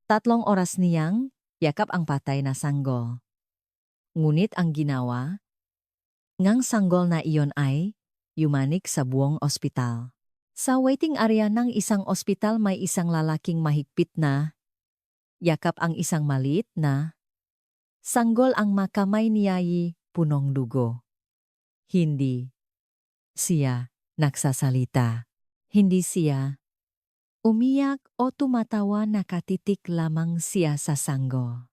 3 oras niyang yakap ang patay na sanggol. Ngunit ang ginawa, ngang sanggol na iyon ay yumanik sa buong ospital. Sa waiting area ng isang ospital may isang lalaking mahigpit na yakap ang isang maliit na sanggol ang makamay niya'y punong dugo. Hindi siya nagsasalita. Hindi siya umiyak o tumatawa, nakatitik lamang siya sa sanggol.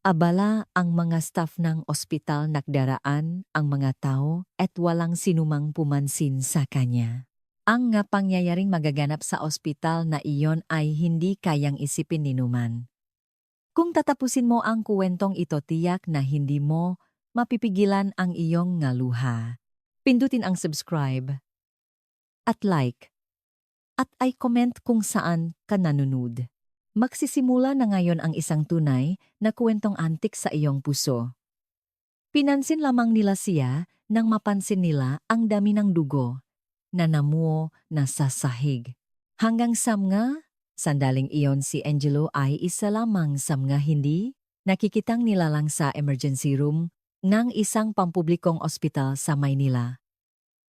Abala ang mga staff ng ospital, nagdaraan ang mga tao at walang sinumang pumansin sa kanya. Ang nga pangyayaring magaganap sa ospital na iyon ay hindi kayang isipin ni Numan. Kung tatapusin mo ang kuwentong ito, tiyak na hindi mo mapipigilan ang iyong nga luha. Pindutin ang subscribe at like at ay comment kung saan ka nanonood. Magsisimula na ngayon ang isang tunay na kwentong antik sa iyong puso. Pinansin lamang nila siya nang mapansin nila ang dami ng dugo na namuo na sa sahig. Hanggang sa mga sandaling iyon si Angelo ay isa lamang sa mga hindi nakikitang nilalang sa emergency room ng isang pampublikong ospital sa Maynila.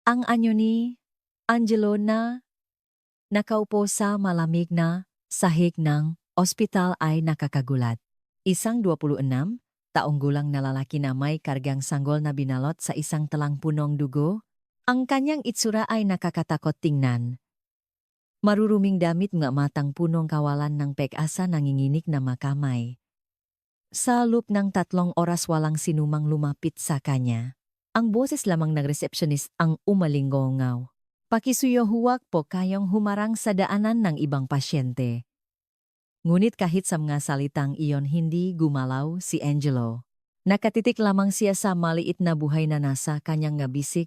Ang anyo ni Angelo na nakaupo sa malamig na sahig ng ospital ay nakakagulat. Isang 26 taong gulang na lalaki na may kargang sanggol na binalot sa isang talang punong dugo. Ang kanyang itsura ay nakakatakot tingnan. Maruruming damit, nga matang punong kawalan ng pag-asa, nanginginig na makamay. Sa loob ng 3 oras walang sinumang lumapit sa kanya. Ang boses lamang ng receptionist ang umalingongaw. Pakisuyo, huwag po kayong humarang sa daanan ng ibang pasyente. Ngunit kahit sa mga salitang iyon hindi gumalaw si Angelo. Nakatitik lamang siya sa maliit na buhay na nasa kanyang nga bisik.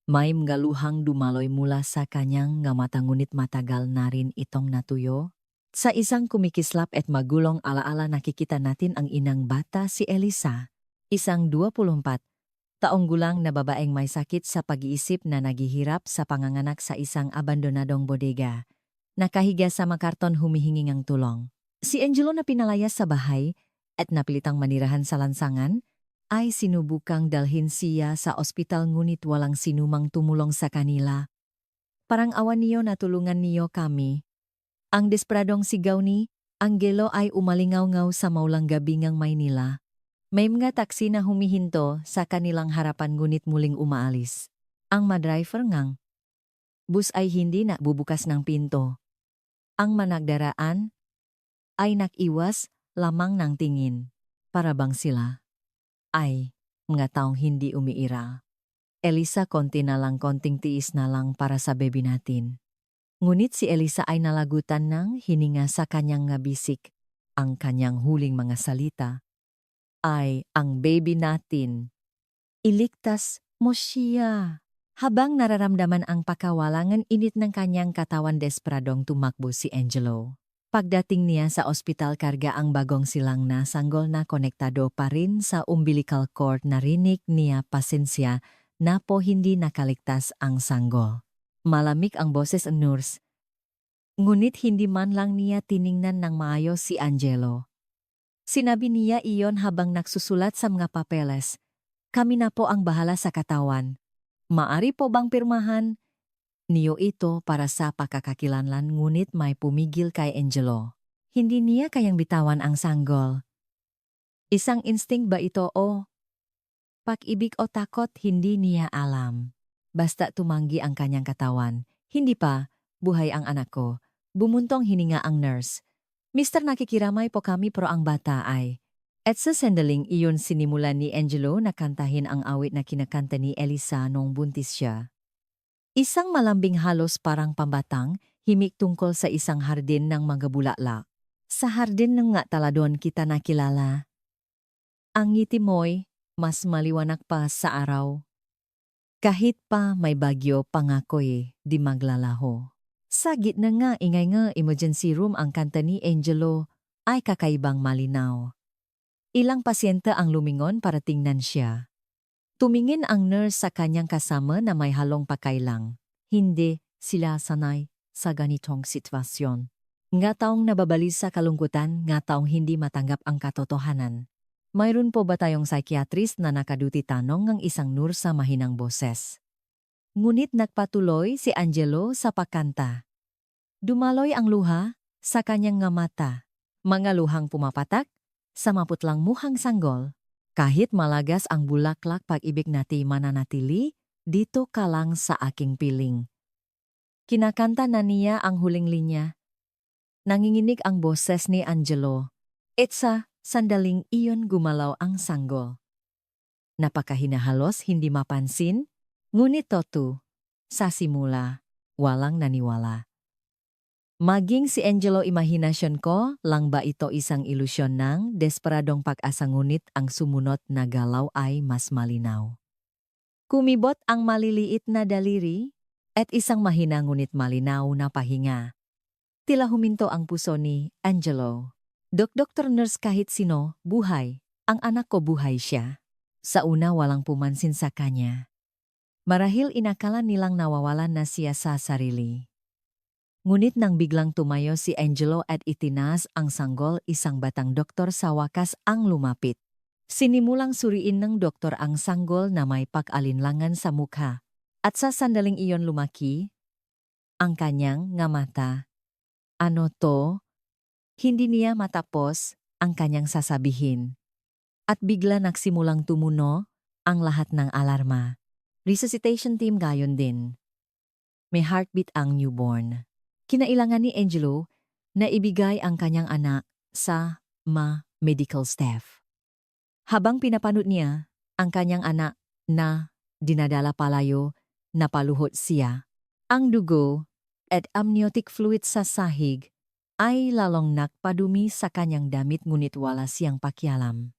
May mga luhang dumaloy mula sa kanyang nga mata, ngunit matagal na rin itong natuyo. Sa isang kumikislap at magulong alaala nakikita natin ang inang bata, si Elisa, isang 24 taong gulang na babaeng may sakit sa pag-iisip na naghihirap sa panganganak sa isang abandonadong bodega. Nakahiga sa makarton, humihingi ng tulong. Si Angelo na pinalayas sa bahay at napilitang manirahan sa lansangan, ay sinubukang dalhin siya sa ospital, ngunit walang sinumang tumulong sa kanila. Parang awan niyo, natulungan niyo kami. Ang desperadong sigaw ni Angelo ay umalingaw-ngaw sa maulang gabi ng Maynila. May mga taksi na humihinto sa kanilang harapan, ngunit muling umaalis. Ang madriver ngang bus ay hindi na bubukas ng pinto. Ang managdaraan ay nakiwas lamang ng tingin. Para bang sila ay mga taong hindi umiira. Elisa, konti na lang, konting tiis na lang para sa baby natin. Ngunit si Elisa ay nalagutan ng hininga sa kanyang nga bisik. Ang kanyang huling mga salita ay, ang baby natin. Iligtas mo siya. Habang nararamdaman ang pakawalangan init ng kanyang katawan, desperadong tumakbo si Angelo. Pagdating niya sa ospital, karga ang bagong silang na sanggol na konektado pa rin sa umbilical cord. Narinig niya, pasensya na po, hindi nakaligtas ang sanggol. Malamig ang boses ng nurse. Ngunit hindi man lang niya tiningnan ng maayos si Angelo. Sinabi niya iyon habang nagsusulat sa mga papeles. Kami na po ang bahala sa katawan. Maari po bang pirmahan niyo ito para sa pakakakilanlan? Ngunit may pumigil kay Angelo. Hindi niya kayang bitawan ang sanggol. Isang instinct ba ito o pag-ibig o takot? Hindi niya alam. Basta tumanggi ang kanyang katawan. Hindi pa, buhay ang anak ko. Bumuntong hininga ang nurse. Mister, nakikiramay po kami, pero ang bata ay. At sa sandaling iyon sinimulan ni Angelo na kantahin ang awit na kinakanta ni Elisa noong buntis siya. Isang malambing, halos parang pambatang, himik tungkol sa isang hardin ng mga bulaklak. Sa hardin ng nga taladon kita nakilala. Ang ngiti mo'y mas maliwanag pa sa araw. Kahit pa may bagyo, pangako'y di maglalaho. Sa gitna nga ingay nga emergency room, ang kanta ni Angelo ay kakaibang malinaw. Ilang pasyente ang lumingon para tingnan siya. Tumingin ang nurse sa kanyang kasama na may halong pakailang. Hindi sila sanay sa ganitong sitwasyon. Nga taong nababalis sa kalungkutan, nga taong hindi matanggap ang katotohanan. Mayroon po ba tayong psychiatrist na nakaduti tanong ng isang nur sa mahinang boses? Ngunit nagpatuloy si Angelo sa pagkanta. Dumaloy ang luha sa kanyang nga mata. Mga luhang pumapatak sa maputlang muhang sanggol. Kahit malagas ang bulaklak pag-ibig nati mananatili, dito ka lang sa aking piling. Kinakanta na niya ang huling linya. Nanginginig ang boses ni Angelo. Etsa, sandaling iyon gumalaw ang sanggol. Napakahinahalos hindi mapansin, ngunit totu, sa simula, walang naniwala. Maging si Angelo imahinasyon ko, lang ba ito isang ilusyon ng desperadong pag-asa ngunit ang sumunod na galaw ay mas malinaw. Kumibot ang maliliit na daliri, at isang mahina ngunit malinaw na pahinga. Tila huminto ang puso ni Angelo. Doktor nurse kahit sino, buhay. Ang anak ko buhay siya. Sa una walang pumansin sa kanya. Marahil inakala nilang nawawalan na siya sa sarili. Ngunit nang biglang tumayo si Angelo at itinas ang sanggol, isang batang doktor sa wakas ang lumapit. Sinimulang suriin ng doktor ang sanggol na may pag-alinlangan sa mukha. At sa sandaling iyon lumaki ang kanyang nga mata. Ano to? Hindi niya matapos ang kanyang sasabihin. At bigla nagsimulang tumuno ang lahat ng alarma. Resuscitation team gayon din. May heartbeat ang newborn. Kinailangan ni Angelo na ibigay ang kanyang anak sa medical staff. Habang pinapanood niya ang kanyang anak na dinadala palayo, napaluhod siya. Ang dugo at amniotic fluid sa sahig ay lalong nakpadumi sa kanyang damit ngunit wala siyang pakialam.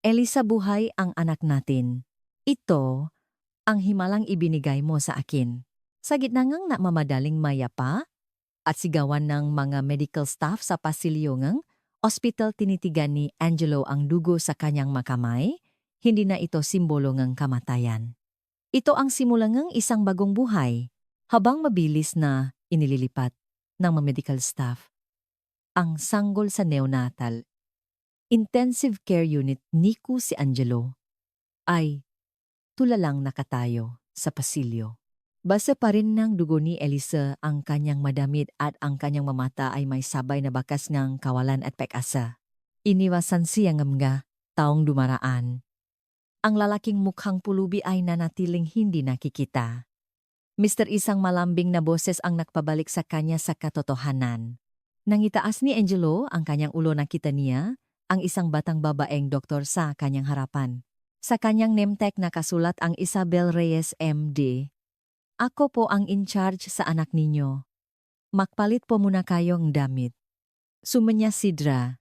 Elisa, buhay ang anak natin. Ito ang himalang ibinigay mo sa akin. Sa gitna ngang namamadaling mayapa at sigawan ng mga medical staff sa pasilyo ngang ospital, tinitigan ni Angelo ang dugo sa kanyang makamay. Hindi na ito simbolo ng kamatayan. Ito ang simula ng isang bagong buhay. Habang mabilis na inililipat ng mga medical staff ang sanggol sa neonatal intensive care unit, NICU, si Angelo ay tulalang nakatayo sa pasilyo. Basa pa rin ng dugo ni Elisa ang kanyang madamit at ang kanyang mamata ay may sabay na bakas ng kawalan at pag-asa. Iniwasan siya ng mga taong dumaraan. Ang lalaking mukhang pulubi ay nanatiling hindi nakikita. Mr. Isang malambing na boses ang nakpabalik sa kanya sa katotohanan. Nang itaas ni Angelo ang kanyang ulo, nakita niya ang isang batang babaeng doktor sa kanyang harapan. Sa kanyang name tag nakasulat ang Isabel Reyes, MD. Ako po ang in-charge sa anak ninyo. Magpalit po muna kayong damit. Sumanya Sidra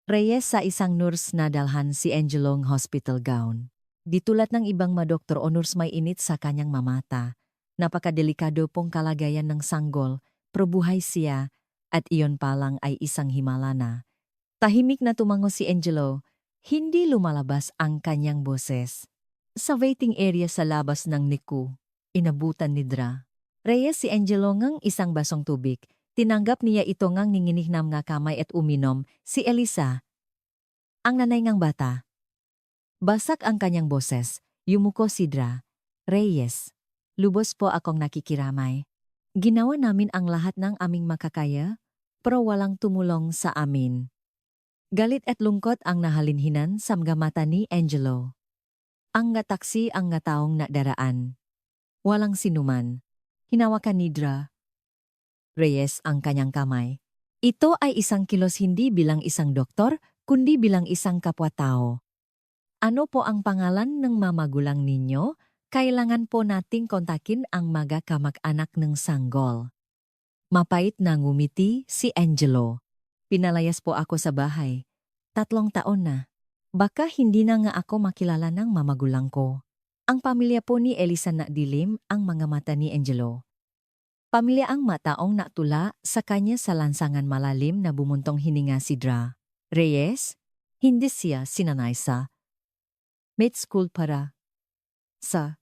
Reyes sa isang nurse na dalhan si Angelong hospital gown. Ditulad ng ibang madoktor o nurse, may init sa kanyang mamata. Napakadelikado pong kalagayan ng sanggol, pero buhay siya at iyon pa lang ay isang himala na. Tahimik na tumango si Angelo, hindi lumalabas ang kanyang boses. Sa waiting area sa labas ng NICU, inabutan ni Dra Reyes si Angelo ngang isang basong tubig. Tinanggap niya ito ngang ningininam nga kamay at uminom. Si Elisa, ang nanay ngang bata. Basak ang kanyang boses, yumuko si Dra Reyes. Lubos po akong nakikiramay. Ginawa namin ang lahat ng aming makakaya, pero walang tumulong sa amin. Galit at lungkot ang nahalinhinan sa mga mata ni Angelo. Ang nga taksi ang nga taong nadaraan. Walang sinuman. Hinawakan ni Dra Reyes ang kanyang kamay. Ito ay isang kilos hindi bilang isang doktor, kundi bilang isang kapwa-tao. Ano po ang pangalan ng mamagulang ninyo? Kailangan po nating kontakin ang mga kamag-anak ng sanggol. Mapait na ngumiti si Angelo. Pinalayas po ako sa bahay. 3 taon na. Baka hindi na nga ako makilala ng mamagulang ko. Ang pamilya po ni Elisa na dilim ang mga mata ni Angelo. Pamilya ang mataong natula sa kanya sa lansangan malalim na bumuntong hininga si Dra Reyes. Hindi siya sinanay sa med school para sa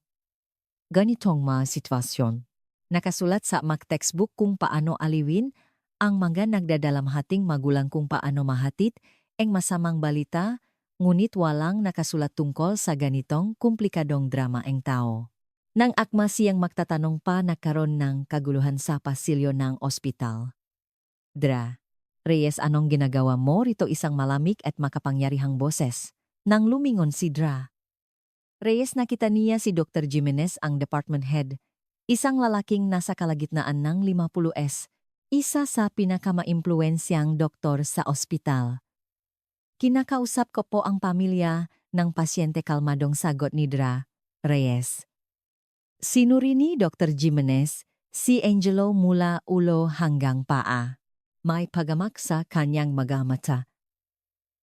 ganitong mga sitwasyon. Nakasulat sa MAC textbook kung paano aliwin ang mga nagdadalamhating magulang kung paano mahatid ang masamang balita, ngunit walang nakasulat tungkol sa ganitong komplikadong drama ang tao. Nang akma siyang magtatanong pa nagkaroon ng kaguluhan sa pasilyo ng ospital. Reyes, anong ginagawa mo rito? Isang malamig at makapangyarihang boses. Nang lumingon si Dra. Reyes, nakita niya si Dr. Jimenez, ang department head. Isang lalaking nasa kalagitnaan ng 50s. Isa sa pinakamaimpluwensyang doktor sa ospital. Kinakausap ko po ang pamilya ng pasyente, kalmadong sagot ni Dra. Reyes. Sinuri ni Dr. Jimenez si Angelo mula ulo hanggang paa. May pagamak sa kanyang mga mata.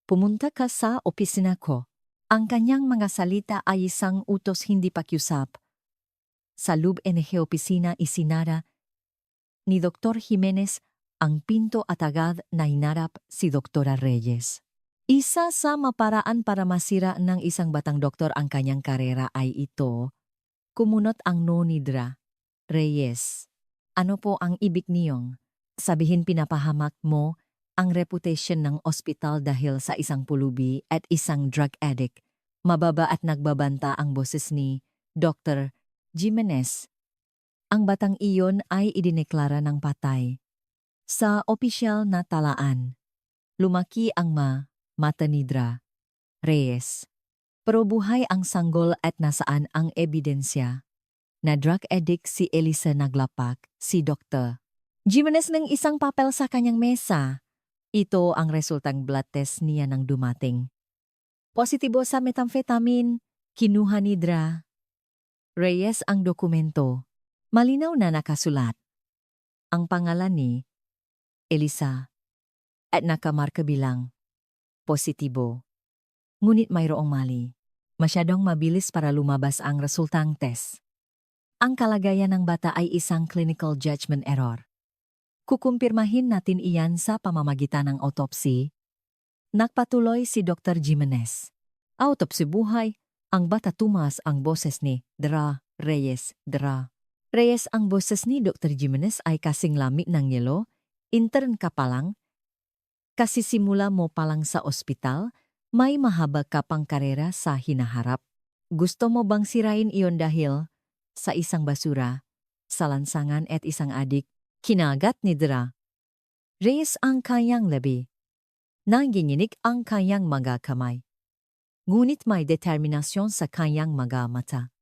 Pumunta ka sa opisina ko. Ang kanyang mga salita ay isang utos, hindi pakiusap. Sa loob ng opisina isinara ni Dr. Jimenez ang pinto at agad na hinarap si Dr. Reyes. Isa sa maparaan para masira ng isang batang doktor ang kanyang karera ay ito. Kumunot ang no ni Dra. Reyes, ano po ang ibig niyong sabihin? Pinapahamak mo ang reputation ng ospital dahil sa isang pulubi at isang drug addict. Mababa at nagbabanta ang boses ni Dr. Jimenez. Ang batang iyon ay idineklara ng patay. Sa opisyal na talaan, lumaki ang mata ni Dra. Reyes. Pero buhay ang sanggol at nasaan ang ebidensya na drug addict si Elisa? Naglapak si Dr. Jimenez ng isang papel sa kanyang mesa. Ito ang resultang blood test niya nang dumating. Positibo sa methamphetamine, kinuha ni Dra. Reyes ang dokumento. Malinaw na nakasulat ang pangalan ni Elisa at nakamarka bilang positibo. Ngunit mayroong mali. Masyadong mabilis para lumabas ang resultang test. Ang kalagayan ng bata ay isang clinical judgment error. Kukumpirmahin natin iyan sa pamamagitan ng autopsy. Nagpatuloy si Dr. Jimenez. Autopsy buhay, ang bata. Tumaas ang boses ni Dra. Reyes. Dra. Reyes, ang boses ni Dr. Jimenez ay kasing lamig ng yelo. Intern ka pa lang. Kasisimula mo pa lang sa ospital, may mahaba ka pang karera sa hinaharap. Gusto mo bang sirain iyon dahil sa isang basura, sa lansangan at isang adik? Kinagat ni Dra. Reyes ang kanyang labi. Nanginginig ang kanyang mga kamay. Ngunit may determinasyon sa kanyang mga mata.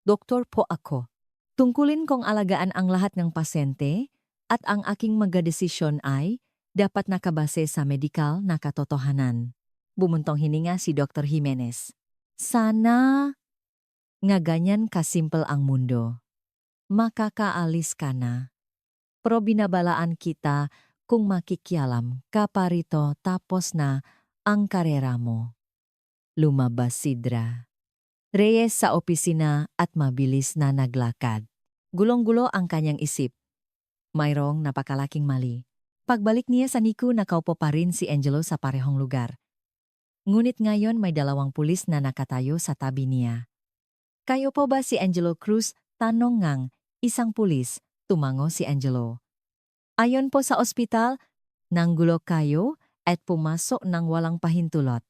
Doktor po ako. Tungkulin kong alagaan ang lahat ng pasyente at ang aking mga desisyon ay dapat nakabase sa medikal na katotohanan. Bumuntong hininga si Dr. Jimenez. Sana nga ganyan kasimple ang mundo. Makakaalis ka na. Pero binabalaan kita kung makikialam ka pa rito tapos na ang karera mo. Lumabas si Dra. Reyes sa opisina at mabilis na naglakad. Gulong-gulo ang kanyang isip. Mayroong napakalaking mali. Pagbalik niya sa NICU, nakaupo pa rin si Angelo sa parehong lugar. Ngunit ngayon may 2 pulis na nakatayo sa tabi niya. Kayo po ba si Angelo Cruz? Tanong ngang isang pulis. Tumango si Angelo. Ayon po sa ospital, nanggulo kayo at pumasok ng walang pahintulot.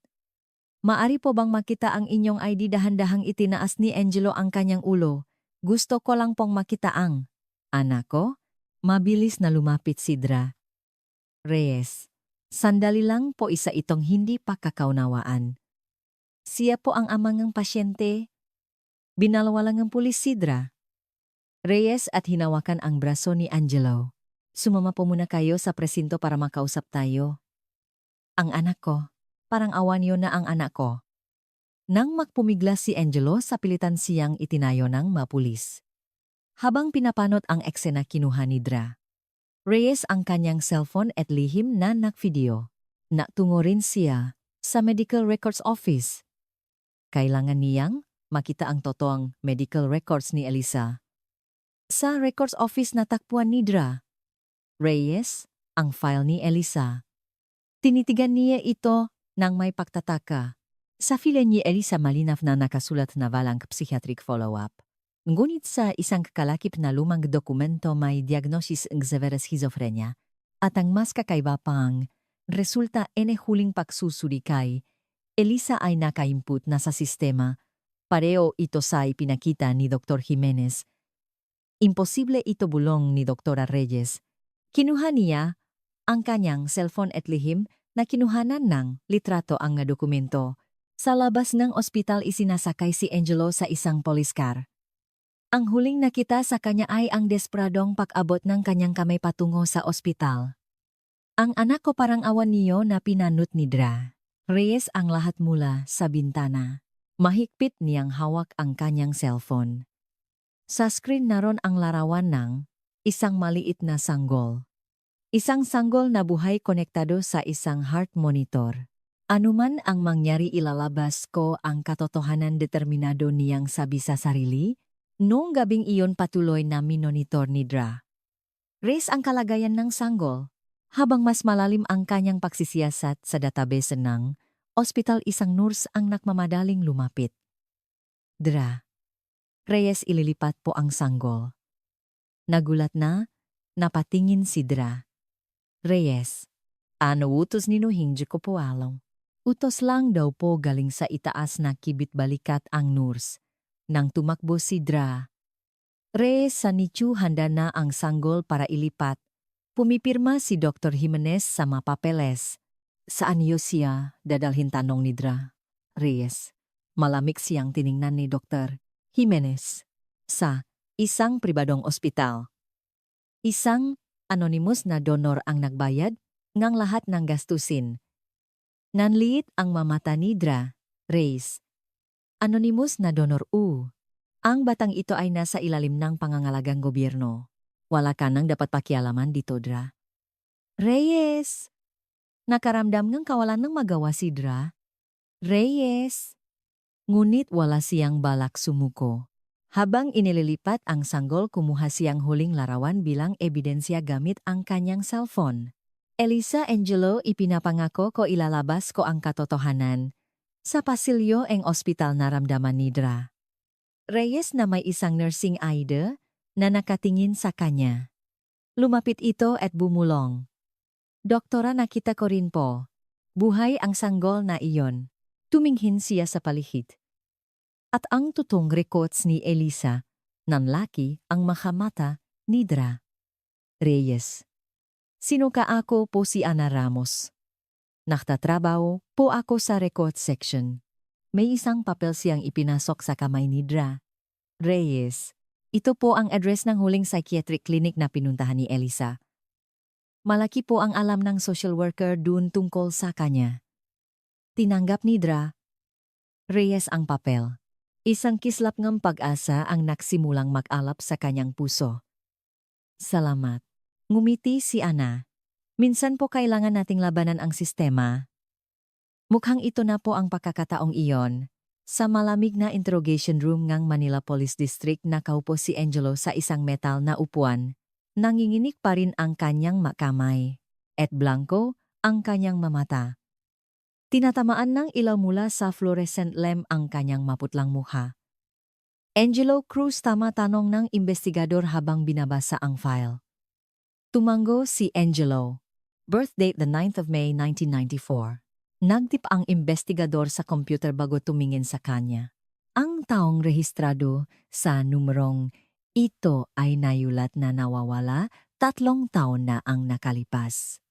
Maari po bang makita ang inyong ID? Dahan-dahang itinaas ni Angelo ang kanyang ulo. Gusto ko lang pong makita ang anak ko. Mabilis na lumapit si Dra. Reyes. Sandali lang po, isa itong hindi pa kakaunawaan. Siya po ang amang ng pasyente. Binalwalang ng pulis si Dra. Reyes at hinawakan ang braso ni Angelo. Sumama po muna kayo sa presinto para makausap tayo. Ang anak ko. Parang awan niyo na ang anak ko. Nang magpumiglas si Angelo, sa pilitan siyang itinayo ng mapulis. Habang pinapanot ang eksena, kinuha ni Dra. Reyes ang kanyang cellphone at lihim na nakvideo. Natungo rin siya sa medical records office. Kailangan niyang makita ang totoong medical records ni Elisa. Sa records office natakpuan ni Dra. Reyes ang file ni Elisa. Tinitigan niya ito nang may pagtataka. Sa file ni Elisa malinaw na nakasulat na walang psychiatric follow-up. Ngunit sa isang kakalakip na lumang dokumento may diagnosis ng severe schizophrenia At ang mas kakaiba pang, resulta huling pagsusuri kay Elisa ay nakaimput na sa sistema. Pareho ito sa ipinakita ni Dr. Jimenez. Imposible ito bulong ni Dr. Reyes. Kinuha niya ang kanyang cellphone at lihim na kinuhanan ng litrato ang nga dokumento. Sa labas ng ospital isinasakay si Angelo sa isang police car. Ang huling nakita sa kanya ay ang desperadong pag-abot ng kanyang kamay patungo sa ospital. Ang anak ko parang awan niyo na pinanut ni Dra. Reyes ang lahat mula sa bintana. Mahigpit niyang hawak ang kanyang cellphone. Sa screen naroon ang larawan ng isang maliit na sanggol. Isang sanggol na buhay konektado sa isang heart monitor. Anuman ang mangyari ilalabas ko ang katotohanan determinado niyang sabi sa sarili. Noong gabing iyon patuloy na minonitor ni Dra. Reyes ang kalagayan ng sanggol. Habang mas malalim ang kanyang pagsisiyasat sa database ng ospital, isang nurse ang nakmamadaling lumapit. Dra. Reyes, ililipat po ang sanggol. Nagulat na, napatingin si Dra. Reyes. Ano utos nino hindi ko po alam. Utos lang daw po galing sa itaas na kibit balikat ang nurse. Nang tumakbo si Dra. Reyes, sa nichu handa na ang sanggol para ilipat. Pumipirma si Dr. Jimenez sa mapapeles. Saan niyo siya dadalhin, tanong ni Dra. Reyes. Malamig siyang tiningnan ni Dr. Jimenez. Sa isang pribadong ospital. Isang anonymous na donor ang nagbayad ngang lahat ng gastusin. Nanliit ang mamata ni Dra. Reyes. Anonymous na donor Ang batang ito ay nasa ilalim ng pangangalagang gobyerno. Wala ka nang dapat pakialaman dito, Dra. Reyes! Nakaramdam ng kawalan ng magawa si Dra. Reyes! Ngunit wala siyang balak sumuko. Habang inililipat ang sanggol, kumuha siyang huling larawan bilang ebidensya gamit ang kanyang cellphone. Elisa, Angelo, ipinapangako ko ilalabas ko ang katotohanan. Sa pasilyo ng ospital naramdaman ni Dra. Reyes na may isang nursing aide na nakatingin sa kanya. Lumapit ito at bumulong. Doktora, nakita ko rin po. Buhay ang sanggol na iyon. Tumingin siya sa palihit. At ang tutong records ni Elisa, nanlaki ang makamata ni Dra. Reyes. Sino ka? Ako po si Ana Ramos. Naktatrabaho po ako sa record section. May isang papel siyang ipinasok sa kamay ni Dra. Reyes. Ito po ang address ng huling psychiatric clinic na pinuntahan ni Elisa. Malaki po ang alam ng social worker dun tungkol sa kanya. Tinanggap ni Dra. Reyes ang papel. Isang kislap ng pag-asa ang nagsimulang mag-alap sa kanyang puso. Salamat. Ngumiti si Ana. Minsan po kailangan nating labanan ang sistema. Mukhang ito na po ang pagkakataong iyon. Sa malamig na interrogation room ng Manila Police District, nakaupo si Angelo sa isang metal na upuan. Nanginginig pa rin ang kanyang makamay. At blanco ang kanyang mamata. Tinatamaan ng ilaw mula sa fluorescent lamp ang kanyang maputlang mukha. Angelo Cruz, tama, tanong ng investigador habang binabasa ang file. Tumango si Angelo. Birth date the 9th of May 1994. Nagtip ang investigador sa computer bago tumingin sa kanya. Ang taong rehistrado sa numerong ito ay nayulat na nawawala, 3 taon na ang nakalipas.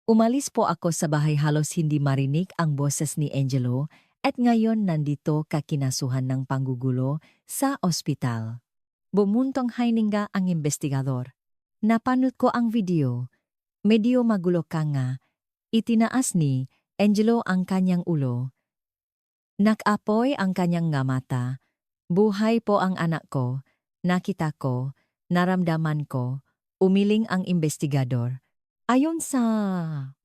Umalis po ako sa bahay, halos hindi marinig ang boses ni Angelo, at ngayon nandito kakinasuhan ng panggugulo sa ospital. Bumuntong hininga ang investigador. Napanood ko ang video. Medyo magulo ka nga. Itinaas ni Angelo ang kanyang ulo. Nakapoy ang kanyang nga mata. Buhay po ang anak ko. Nakita ko, naramdaman ko. Umiling ang investigador. Ayon sa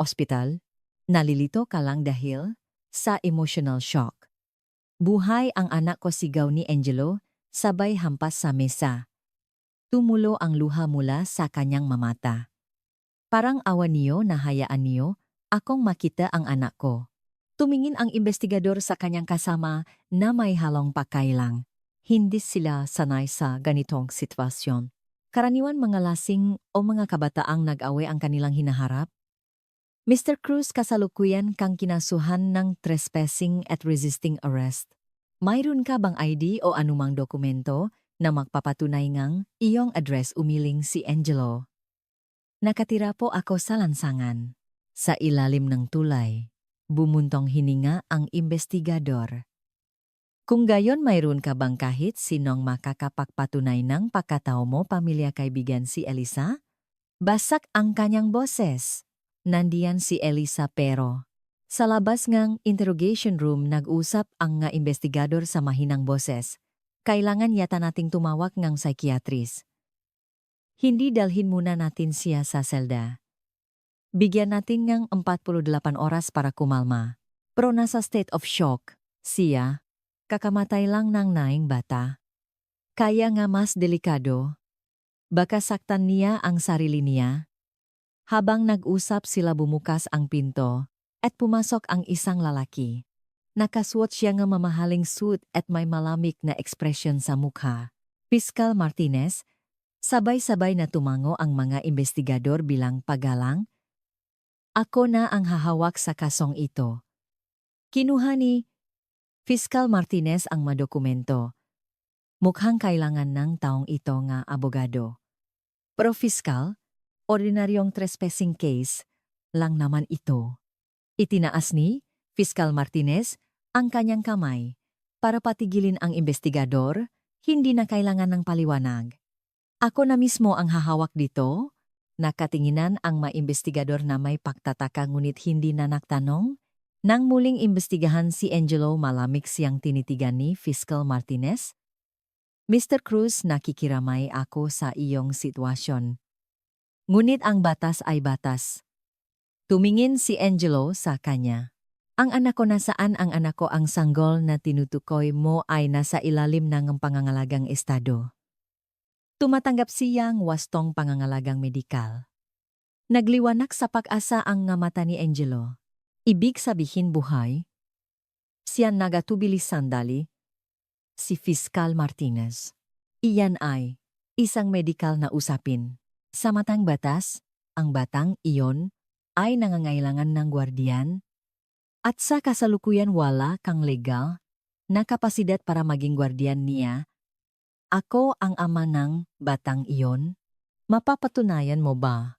ospital, nalilito ka lang dahil sa emotional shock. Buhay ang anak ko, sigaw ni Angelo, sabay hampas sa mesa. Tumulo ang luha mula sa kanyang mamata. Parang awa niyo, nahayaan niyo akong makita ang anak ko. Tumingin ang investigador sa kanyang kasama na may halong pakailang. Hindi sila sanay sa ganitong sitwasyon. Karaniwan mga lasing o mga kabataang nag-away ang kanilang hinaharap. Mr. Cruz, kasalukuyan kang kinasuhan ng trespassing at resisting arrest. Mayroon ka bang ID o anumang dokumento na magpapatunay ngang iyong address umiling si Angelo? Nakatira po ako sa lansangan. Sa ilalim ng tulay, bumuntong hininga ang investigador. Kung gayon, mayroon ka bang kahit sinong makakapagpatunay ng pagkatao mo, pamilya, kaibigan si Elisa? Basak ang kanyang boses. Nandiyan si Elisa pero sa labas ngang interrogation room nag-usap ang nga investigador sa mahinang boses. Kailangan yata nating tumawag ngang psychiatrist. Hindi, dalhin muna natin siya sa selda. Bigyan natin ngang 48 oras para kumalma. Pero nasa state of shock siya. Kakamatay lang ng naing bata. Kaya nga mas delikado. Baka saktan niya ang sarili niya. Habang nag-usap sila, bumukas ang pinto at pumasok ang isang lalaki. Nakasuot siya ng mamahaling suit at may malamig na ekspresyon sa mukha. Fiscal Martinez, sabay-sabay na tumango ang mga investigador bilang paggalang. Ako na ang hahawak sa kasong ito. Kinuha ni Fiscal Martinez ang madokumento. Mukhang kailangan ng taong ito nga abogado. Pero Fiscal, ordinaryong trespassing case lang naman ito. Itinaas ni Fiscal Martinez ang kanyang kamay para patigilin ang investigador, hindi na kailangan ng paliwanag. Ako na mismo ang hahawak dito. Nakatinginan ang maimbestigador na may pagtataka ngunit hindi na nagtanong. Nang muling imbestigahan si Angelo, malamig siyang tinitigan ni Fiscal Martinez. Mr. Cruz, nakikiramay ako sa iyong sitwasyon. Ngunit ang batas ay batas. Tumingin si Angelo sa kanya. Ang anak ko, nasaan ang anak ko? Ang sanggol na tinutukoy mo ay nasa ilalim ng pangangalagang estado. Tumatanggap siyang wastong pangangalagang medikal. Nagliwanag sa pag-asa ang nga mata ni Angelo. Ibig sabihin buhay? Siya nagatubilis sandali. Si Fiscal Martinez. Iyan ay isang medikal na usapin. Sa matang batas, ang batang iyon ay nangangailangan ng gwardiyan. At sa kasalukuyan wala kang legal na kapasidad para maging gwardiyan niya. Ako ang ama ng batang iyon. Mapapatunayan mo ba?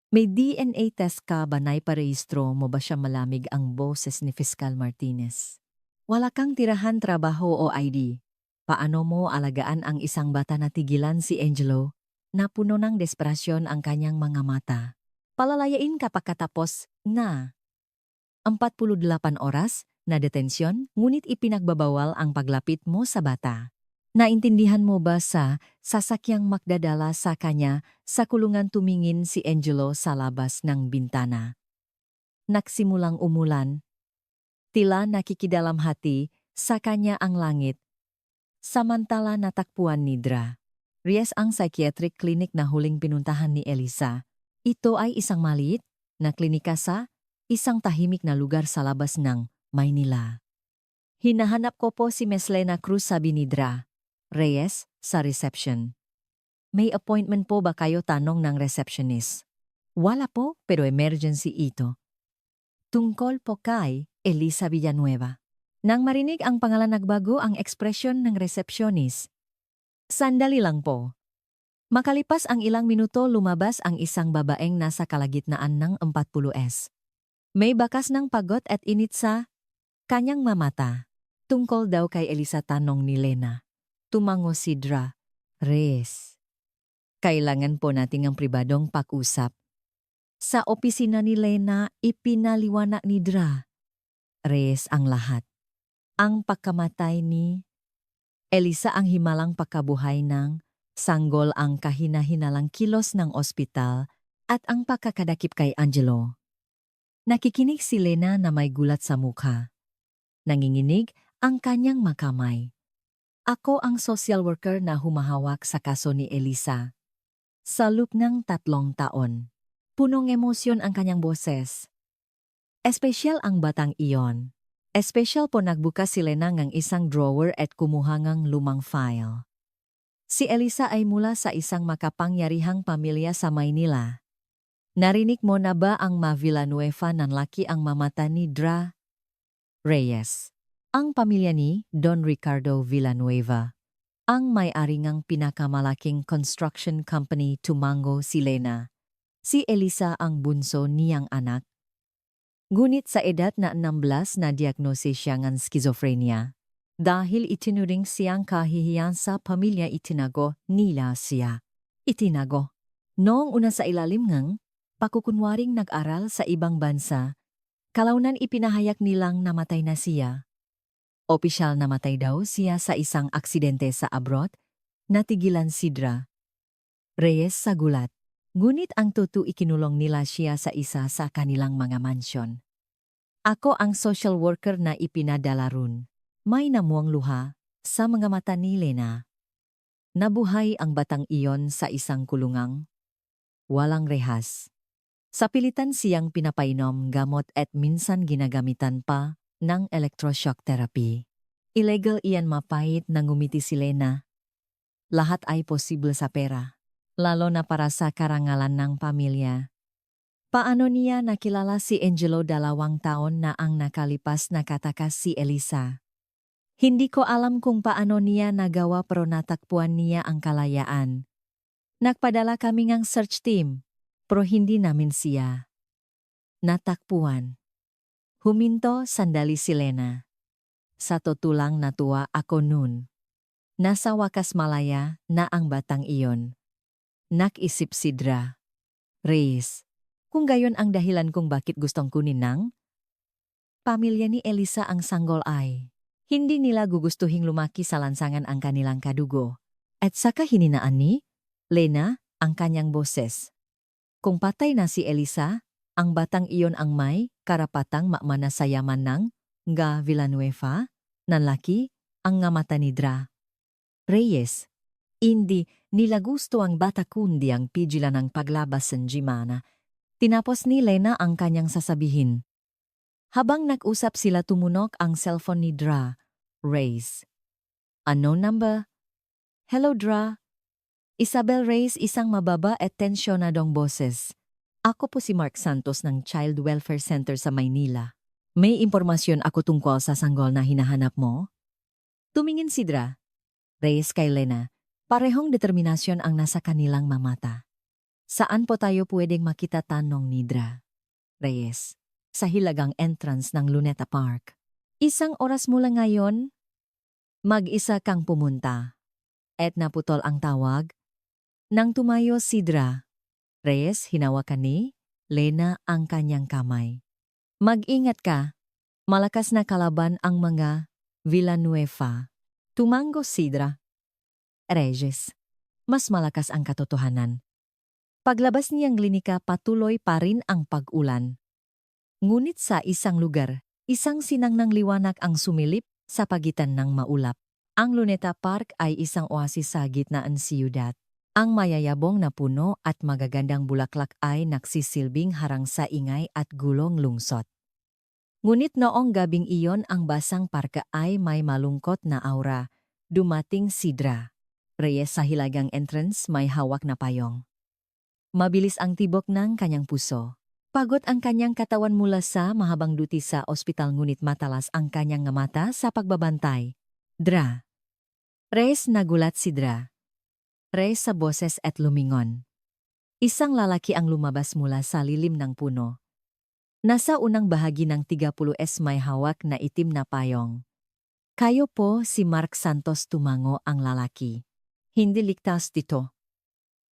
May DNA test ka ba na iparehistro mo ba siya? Malamig ang boses ni Fiscal Martinez. Wala kang tirahan, trabaho o ID. Paano mo alagaan ang isang bata? Natigilan si Angelo, na puno ng desperasyon ang kanyang mga mata. Palalayain ka pagkatapos na 48 oras na detensyon, ngunit ipinagbabawal ang paglapit mo sa bata. Naintindihan mo ba sa sasakyang magdadala sa kanya sa kulungan? Tumingin si Angelo sa labas ng bintana. Nagsimulang umulan. Tila nakikidalamhati sa kanya ang langit. Samantala natakpuan ni Dra. Reyes ang psychiatric clinic na huling pinuntahan ni Elisa. Ito ay isang maliit na klinika sa isang tahimik na lugar sa labas ng Maynila. Hinahanap ko po si Ms. Lena Cruz, sabi ni Dra. Reyes, sa reception. May appointment po ba kayo? Tanong ng receptionist. Wala po, pero emergency ito. Tungkol po kay Elisa Villanueva. Nang marinig ang pangalan, nagbago ang ekspresyon ng receptionist. Sandali lang po. Makalipas ang ilang minuto, lumabas ang isang babaeng nasa kalagitnaan ng 40s. May bakas ng pagod at init sa kanyang mamata. Tungkol daw kay Elisa, tanong ni Lena. Tumango si Dra. Reyes. Kailangan po nating ang pribadong pag-usap. Sa opisina ni Lena, ipinaliwanag ni Dra. Reyes ang lahat. Ang pagkamatay ni Elisa, ang himalang pagkabuhay ng sanggol, ang kahina-hinalang kilos ng ospital, at ang pagkakadakip kay Angelo. Nakikinig si Lena na may gulat sa mukha. Nanginginig ang kanyang makamay. Ako ang social worker na humahawak sa kaso ni Elisa. Sa loob ng 3 taon. Punong emosyon ang kanyang boses. Espesyal ang batang iyon. Espesyal po. Nagbukas si Lena ng isang drawer at kumuha ng lumang file. Si Elisa ay mula sa isang makapangyarihang pamilya sa Maynila. Narinig mo na ba ang Villanueva ng laki ang mamata ni Dra Reyes? Ang pamilya ni Don Ricardo Villanueva, ang may-ari ng pinakamalaking construction company Tumango Silena. Si Elisa ang bunso niyang anak. Ngunit sa edad na 16 na diagnosis siya ng schizophrenia. Dahil itinuring siyang kahihiyan sa pamilya itinago nila siya. Itinago. Noong una sa ilalim ng pakukunwaring nag-aral sa ibang bansa, kalaunan ipinahayag nilang namatay na siya. Opisyal namatay daw siya sa isang aksidente sa abroad, natigilan si Dra Reyes sa gulat. Ngunit ang totoo ikinulong nila siya sa isa sa kanilang mga mansyon. Ako ang social worker na ipinadala ron. May namuang luha sa mga mata ni Lena. Nabuhay ang batang iyon sa isang kulungang walang rehas. Sa pilitan siyang pinapainom gamot at minsan ginagamitan pa ng electroshock therapy. Illegal iyan mapait na ngumiti si Lena. Lahat ay posible sa pera, lalo na para sa karangalan ng pamilya. Paano niya nakilala si Angelo 2 taon na ang nakalipas na katakas si Elisa? Hindi ko alam kung paano niya nagawa pero natakpuan niya ang kalayaan. Nagpadala kami ng search team, pero hindi namin siya natakpuan. Huminto sandali si Lena. Sa totulang natuwa ako noon. Nasa wakas malaya na ang batang iyon. Nakisip si Dra Reyes. Kung gayon ang dahilan kung bakit gustong kunin ng pamilya ni Elisa ang sanggol ay hindi nila gugustuhing lumaki sa lansangan ang kanilang kadugo. At saka hininaan ni Lena ang kanyang boses. Kung patay na si Elisa, ang batang iyon ang may karapatang makmana sa yaman ng Villanueva, nanlaki ang ngamata ni Dra Reyes. Hindi nila gusto ang bata kundi ang pigilan ng paglabas ng Jimana. Tinapos ni Lena ang kanyang sasabihin. Habang nag-usap sila tumunok ang cellphone ni Dra Reyes. Unknown number. Hello Dra. Isabel Reyes, isang mababa at tensyonadong boses. Ako po si Mark Santos ng Child Welfare Center sa Maynila. May impormasyon ako tungkol sa sanggol na hinahanap mo? Tumingin si Dra Reyes kay Lena. Parehong determinasyon ang nasa kanilang mamata. Saan po tayo pwedeng makita, tanong ni Dra Reyes? Sa hilagang entrance ng Luneta Park. Isang oras mula ngayon, mag-isa kang pumunta. At naputol ang tawag. Nang tumayo si Dra Reyes, hinawakan ni Lena ang kanyang kamay. Mag-ingat ka, malakas na kalaban ang mga Villanueva. Tumango si Dra Reyes. Mas malakas ang katotohanan. Paglabas niyang klinika, patuloy pa rin ang pag-ulan. Ngunit sa isang lugar, isang sinang ng liwanag ang sumilip sa pagitan ng maulap. Ang Luneta Park ay isang oasis sa gitna ng siyudad. Ang mayayabong na puno at magagandang bulaklak ay nagsisilbing harang sa ingay at gulong lungsot. Ngunit noong gabing iyon, ang basang parka ay may malungkot na aura. Dumating si Dra Reyes sa hilagang entrance, may hawak na payong. Mabilis ang tibok ng kanyang puso. Pagod ang kanyang katawan mula sa mahabang duty sa ospital, ngunit matalas ang kanyang mata sa pagbabantay. Dra Reyes, nagulat si Dra Reyes sa boses at lumingon. Isang lalaki ang lumabas mula sa lilim ng puno. Nasa unang bahagi ng 30s, may hawak na itim na payong. Kayo po si Mark Santos, tumango ang lalaki. Hindi ligtas dito.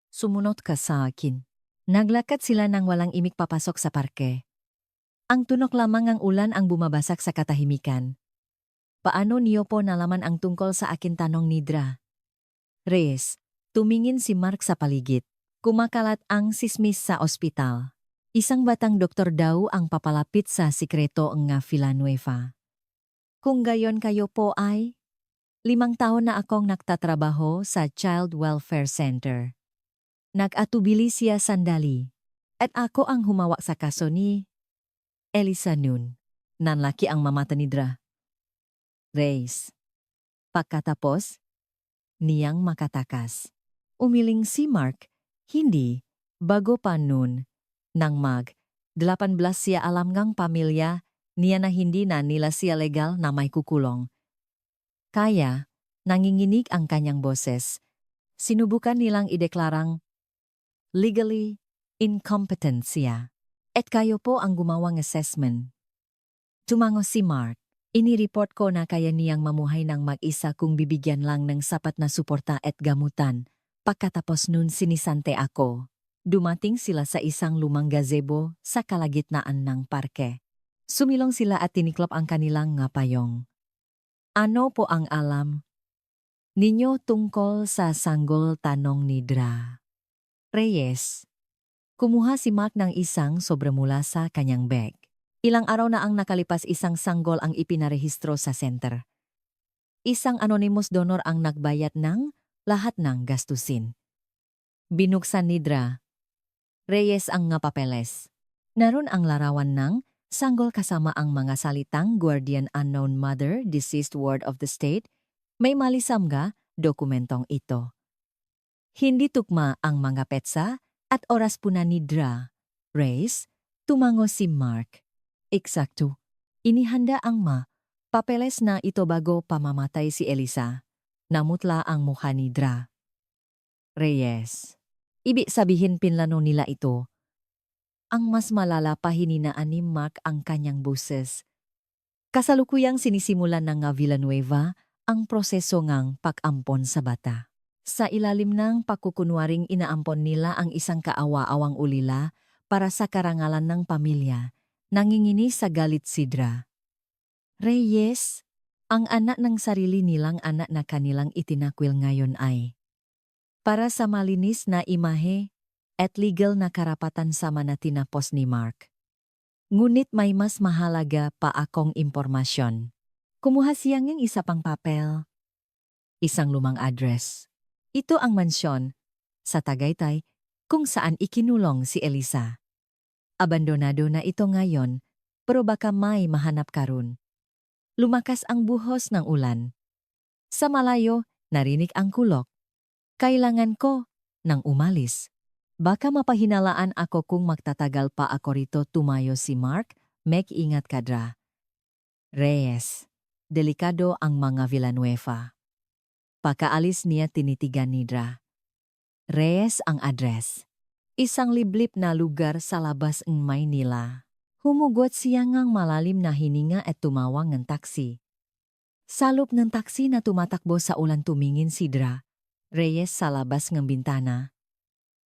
Sumunod ka sa akin. Naglakad sila nang walang imik papasok sa parke. Ang tunok lamang ng ulan ang bumabasak sa katahimikan. Paano niyo po nalaman ang tungkol sa akin, tanong ni Dra Reyes. Tumingin si Mark sa paligid. Kumakalat ang sismis sa ospital. Isang batang doktor daw ang papalapit sa sikreto ng Villanueva. Kung gayon, kayo po ay 5 taon na akong nagtatrabaho sa Child Welfare Center. Nag-atubili siya sandali. At ako ang humawak sa kaso ni Elisa noon. Nanlaki ang mamata ni Dra Reyes. Pagkatapos, niyang makatakas. Umiling si Mark, hindi, bago pa noon, nang 18 siya alam ngang pamilya, niya na hindi na nila siya legal na may kukulong. Kaya, nanginginig ang kanyang boses. Sinubukan nilang ideklarang legally incompetent siya. At kayo po ang gumawang assessment. Tumango si Mark. Inireport ko na kaya niyang mamuhay ng mag-isa kung bibigyan lang ng sapat na suporta at gamutan. Pagkatapos nun sinisante ako. Dumating sila sa isang lumang gazebo sa kalagitnaan ng parke. Sumilong sila at tiniklop ang kanilang nga payong. Ano po ang alam ninyo tungkol sa sanggol, tanong ni Dra. Reyes. Kumuha si Mark ng isang sobre mula sa kanyang bag. Ilang araw na ang nakalipas, isang sanggol ang ipinarehistro sa center. Isang anonymous donor ang nagbayad ng lahat ng gastusin. Binuksan ni Dra. Reyes ang nga papeles. Naroon ang larawan ng sanggol kasama ang mga salitang Guardian Unknown Mother, Deceased Ward of the State. May malisam nga dokumentong ito. Hindi tugma ang mga petsa at oras puna ni Dra. Reyes, tumango si Mark. Eksakto. Inihanda ang papeles na ito bago pamamatay si Elisa. Namutla ang mukha ni Dra. Reyes. Ibig sabihin pinlano nila ito. Ang mas malala pa, hininaan ni Mark ang kanyang boses. Kasalukuyang sinisimulan ng Villanueva ang proseso ngang pag-ampon sa bata. Sa ilalim ng pagkukunwaring inaampon nila ang isang kaawa-awang ulila para sa karangalan ng pamilya, nangingini sa galit si Dra. Reyes, ang anak ng sarili nilang anak na kanilang itinakwil ngayon ay para sa malinis na imahe at legal na karapatan sama na tinapos ni Mark. Ngunit may mas mahalaga pa akong impormasyon. Kumuha siya ng isa pang papel. Isang lumang address. Ito ang mansyon sa Tagaytay kung saan ikinulong si Elisa. Abandonado na ito ngayon, pero baka may mahanap karun. Lumakas ang buhos ng ulan. Sa malayo, narinig ang kulok. Kailangan ko nang umalis. Baka mapahinalaan ako kung magtatagal pa ako rito, tumayo si Mark. Mag-ingat ka, Dra. Reyes, delikado ang mga Villanueva. Pagkaalis niya, tinitigan ni Dra. Reyes ang address. Isang liblib na lugar sa labas ng Maynila. Humugot siya ngang malalim na hininga at tumawag ng taksi. Sa loob ng taksi na tumatakbo sa ulan, tumingin si Dra. Reyes sa labas ng bintana.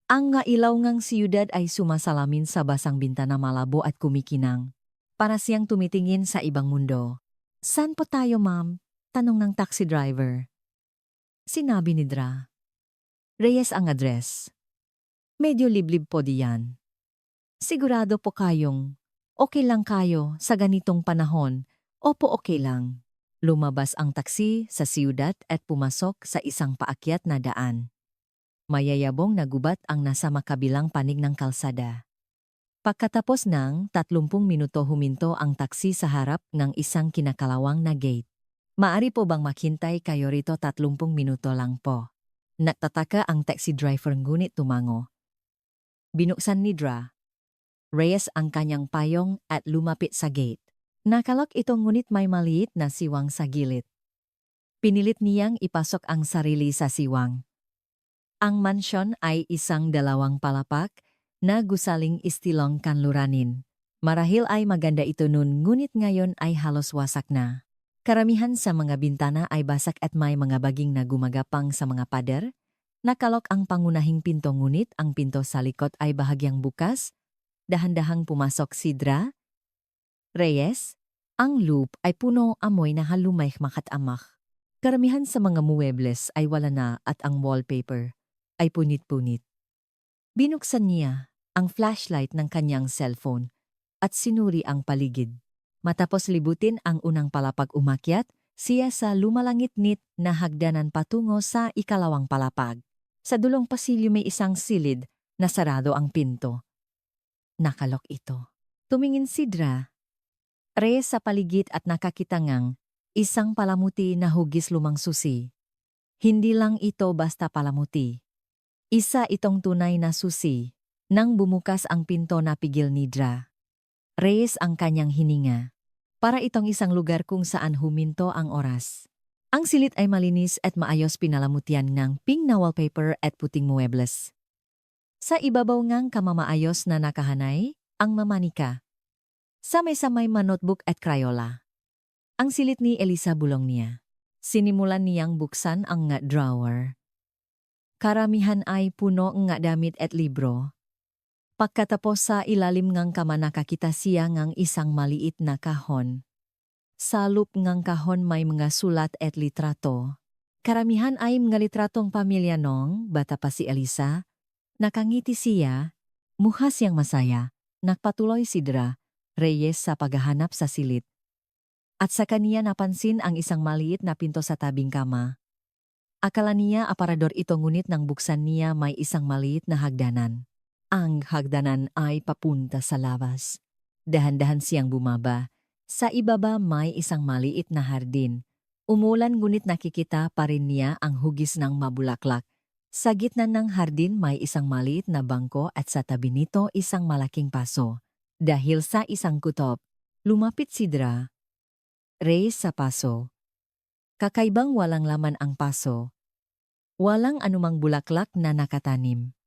Ang nga ilaw ngang siyudad ay sumasalamin sa basang bintana, malabo at kumikinang. Para siyang tumitingin sa ibang mundo. Saan po tayo, ma'am? Tanong ng taxi driver. Sinabi ni Dra. Reyes ang address. Medyo liblib po diyan. Sigurado po kayong okay lang kayo sa ganitong panahon? Opo, okay lang. Lumabas ang taksi sa siyudad at pumasok sa isang paakyat na daan. Mayayabong na gubat ang nasa makabilang panig ng kalsada. Pagkatapos ng 30 minuto, huminto ang taksi sa harap ng isang kinakalawang na gate. Maari po bang maghintay kayo rito 30 minuto lang po? Nagtataka ang taxi driver, ngunit tumango. Binuksan ni Dra. Reyes ang kanyang payong at lumapit sa gate. Nakalak ito, ngunit may maliit na siwang sa gilid. Pinilit niyang ipasok ang sarili sa siwang. Ang mansyon ay isang 2 palapak na gusaling istilong kanluranin. Marahil ay maganda ito noon, ngunit ngayon ay halos wasak na. Karamihan sa mga bintana ay basak at may mga baging na gumagapang sa mga pader. Nakalok ang pangunahing pinto, ngunit ang pinto sa likod ay bahagyang bukas. Dahan-dahang pumasok si Dra. Reyes, ang loob ay puno amoy na halumay makatamach. Karamihan sa mga muebles ay wala na at ang wallpaper ay punit-punit. Binuksan niya ang flashlight ng kanyang cellphone at sinuri ang paligid. Matapos libutin ang unang palapag, umakyat siya sa lumalangit-ngit na hagdanan patungo sa ikalawang palapag. Sa dulong pasilyo may isang silid na sarado ang pinto. Nakalok ito. Tumingin si Dra. Reyes sa paligid at nakakita ngang isang palamuti na hugis lumang susi. Hindi lang ito basta palamuti. Isa itong tunay na susi. Nang bumukas ang pinto na pigil ni Dra. Reyes ang kanyang hininga. Para itong isang lugar kung saan huminto ang oras. Ang silid ay malinis at maayos pinalamutian ng pink na wallpaper at puting muebles. Sa ibabaw ngang kamamaayos na nakahanay, ang mamanika. Sa mesa may notebook at Crayola. Ang silid ni Elisa bulong niya. Sinimulan niyang buksan ang nga drawer. Karamihan ay puno nga damit at libro. Pagkatapos sa ilalim ngang kama nakakita siya ngang isang maliit na kahon. Sa loob ngang kahon may mga sulat at litrato. Karamihan ay mga litratong pamilya nung bata pa si Elisa. Nakangiti siya, mukha siyang masaya. Nagpatuloy si Dra. Reyes sa paghahanap sa silid. At sa kaniya napansin ang isang maliit na pinto sa tabing kama. Akala niya aparador ito ngunit nang buksan niya may isang maliit na hagdanan. Ang hagdanan ay papunta sa labas. Dahan-dahan siyang bumaba. Sa ibaba may isang maliit na hardin. Umulan ngunit nakikita pa rin niya ang hugis ng mabulaklak. Sa gitna ng hardin may isang maliit na bangko at sa tabi nito isang malaking paso. Dahil sa isang kutob, lumapit si Dra. Reyes sa paso. Kakaibang walang laman ang paso. Walang anumang bulaklak na nakatanim.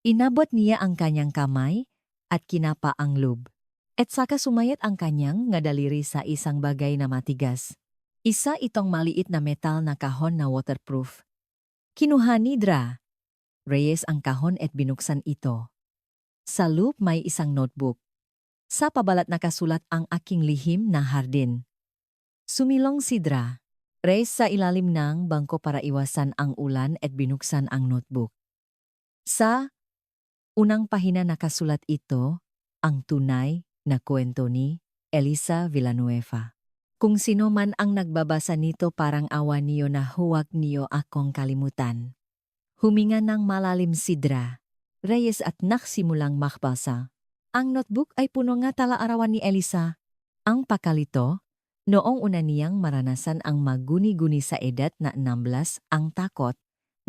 Inabot niya ang kanyang kamay at kinapa ang loob. At saka sumayat ang kanyang nga daliri sa isang bagay na matigas. Isa itong maliit na metal na kahon na waterproof. Kinuha ni Dra. Reyes ang kahon at binuksan ito. Sa loob may isang notebook. Sa pabalat nakasulat ang aking lihim na hardin. Sumilong si Dra. Reyes sa ilalim ng bangko para iwasan ang ulan at binuksan ang notebook. Sa unang pahina nakasulat ito, ang tunay na kwento ni Elisa Villanueva. Kung sino man ang nagbabasa nito parang awa niyo na huwag niyo akong kalimutan. Huminga ng malalim si Dra. Reyes at naksimulang makbasa. Ang notebook ay puno nga tala-arawan ni Elisa. Ang pakalito, noong una niyang maranasan ang maguni-guni sa edad na 16 ang takot,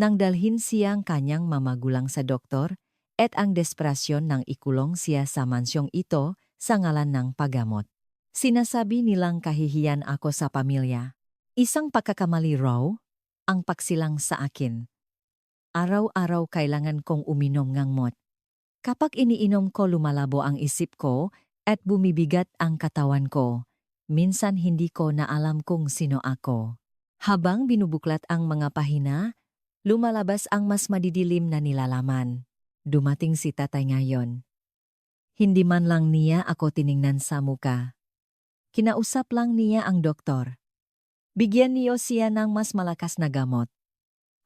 nang dalhin siyang kanyang mamagulang sa doktor, at ang desperasyon ng ikulong siya sa mansyong ito sa ngalan ng paggamot. Sinasabi nilang kahihiyan ako sa pamilya. Isang pagkakamali raw, ang pagsilang sa akin. Araw-araw kailangan kong uminom ng mot. Kapag iniinom ko lumalabo ang isip ko at bumibigat ang katawan ko. Minsan hindi ko na alam kung sino ako. Habang binubuklat ang mga pahina, lumalabas ang mas madidilim na nilalaman. Dumating si tatay ngayon. Hindi man lang niya ako tiningnan sa muka. Kinausap lang niya ang doktor. Bigyan niyo siya ng mas malakas na gamot.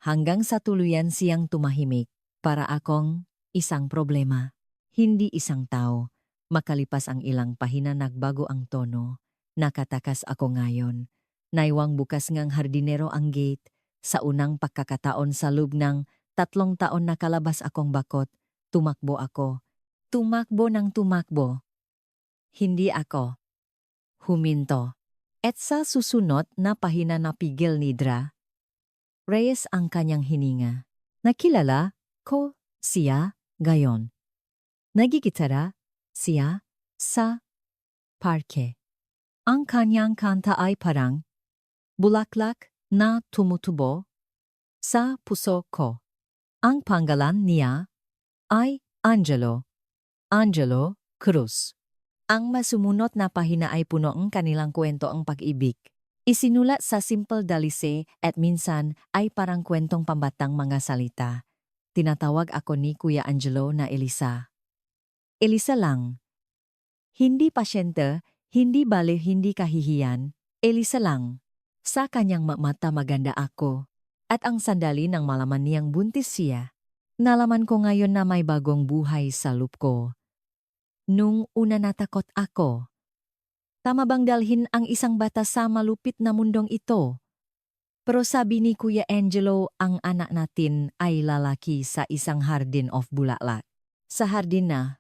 Hanggang sa tuluyan siyang tumahimik para akong isang problema. Hindi isang tao. Makalipas ang ilang pahina nagbago ang tono. Nakatakas ako ngayon. Naiwang bukas ngang hardinero ang gate. Sa unang pagkakataon sa loob ng 3 taon nakalabas akong bakot, tumakbo ako. Tumakbo ng tumakbo. Hindi ako huminto. At sa susunod na pahina napigil ni Dra. Reyes ang kanyang hininga. Nakilala ko siya gayon. Nagigitara siya sa parke. Ang kanyang kanta ay parang bulaklak na tumutubo sa puso ko. Ang pangalan niya ay Angelo. Angelo Cruz. Ang masumunod na pahina ay puno ang kanilang kwento ang pag-ibig. Isinulat sa simple dalise at minsan ay parang kwentong pambatang mga salita. Tinatawag ako ni Kuya Angelo na Elisa. Elisa lang. Hindi pasyente, hindi bale, hindi kahihiyan. Elisa lang. Sa kanyang mata maganda ako. At ang sandali nang malaman niyang buntis siya. Nalaman ko ngayon na may bagong buhay sa loob ko. Nung una natakot ako. Tama bang dalhin ang isang bata sa malupit na mundong ito? Pero sabi ni Kuya Angelo ang anak natin ay lalaki sa isang hardin of bulaklak. Sa hardin na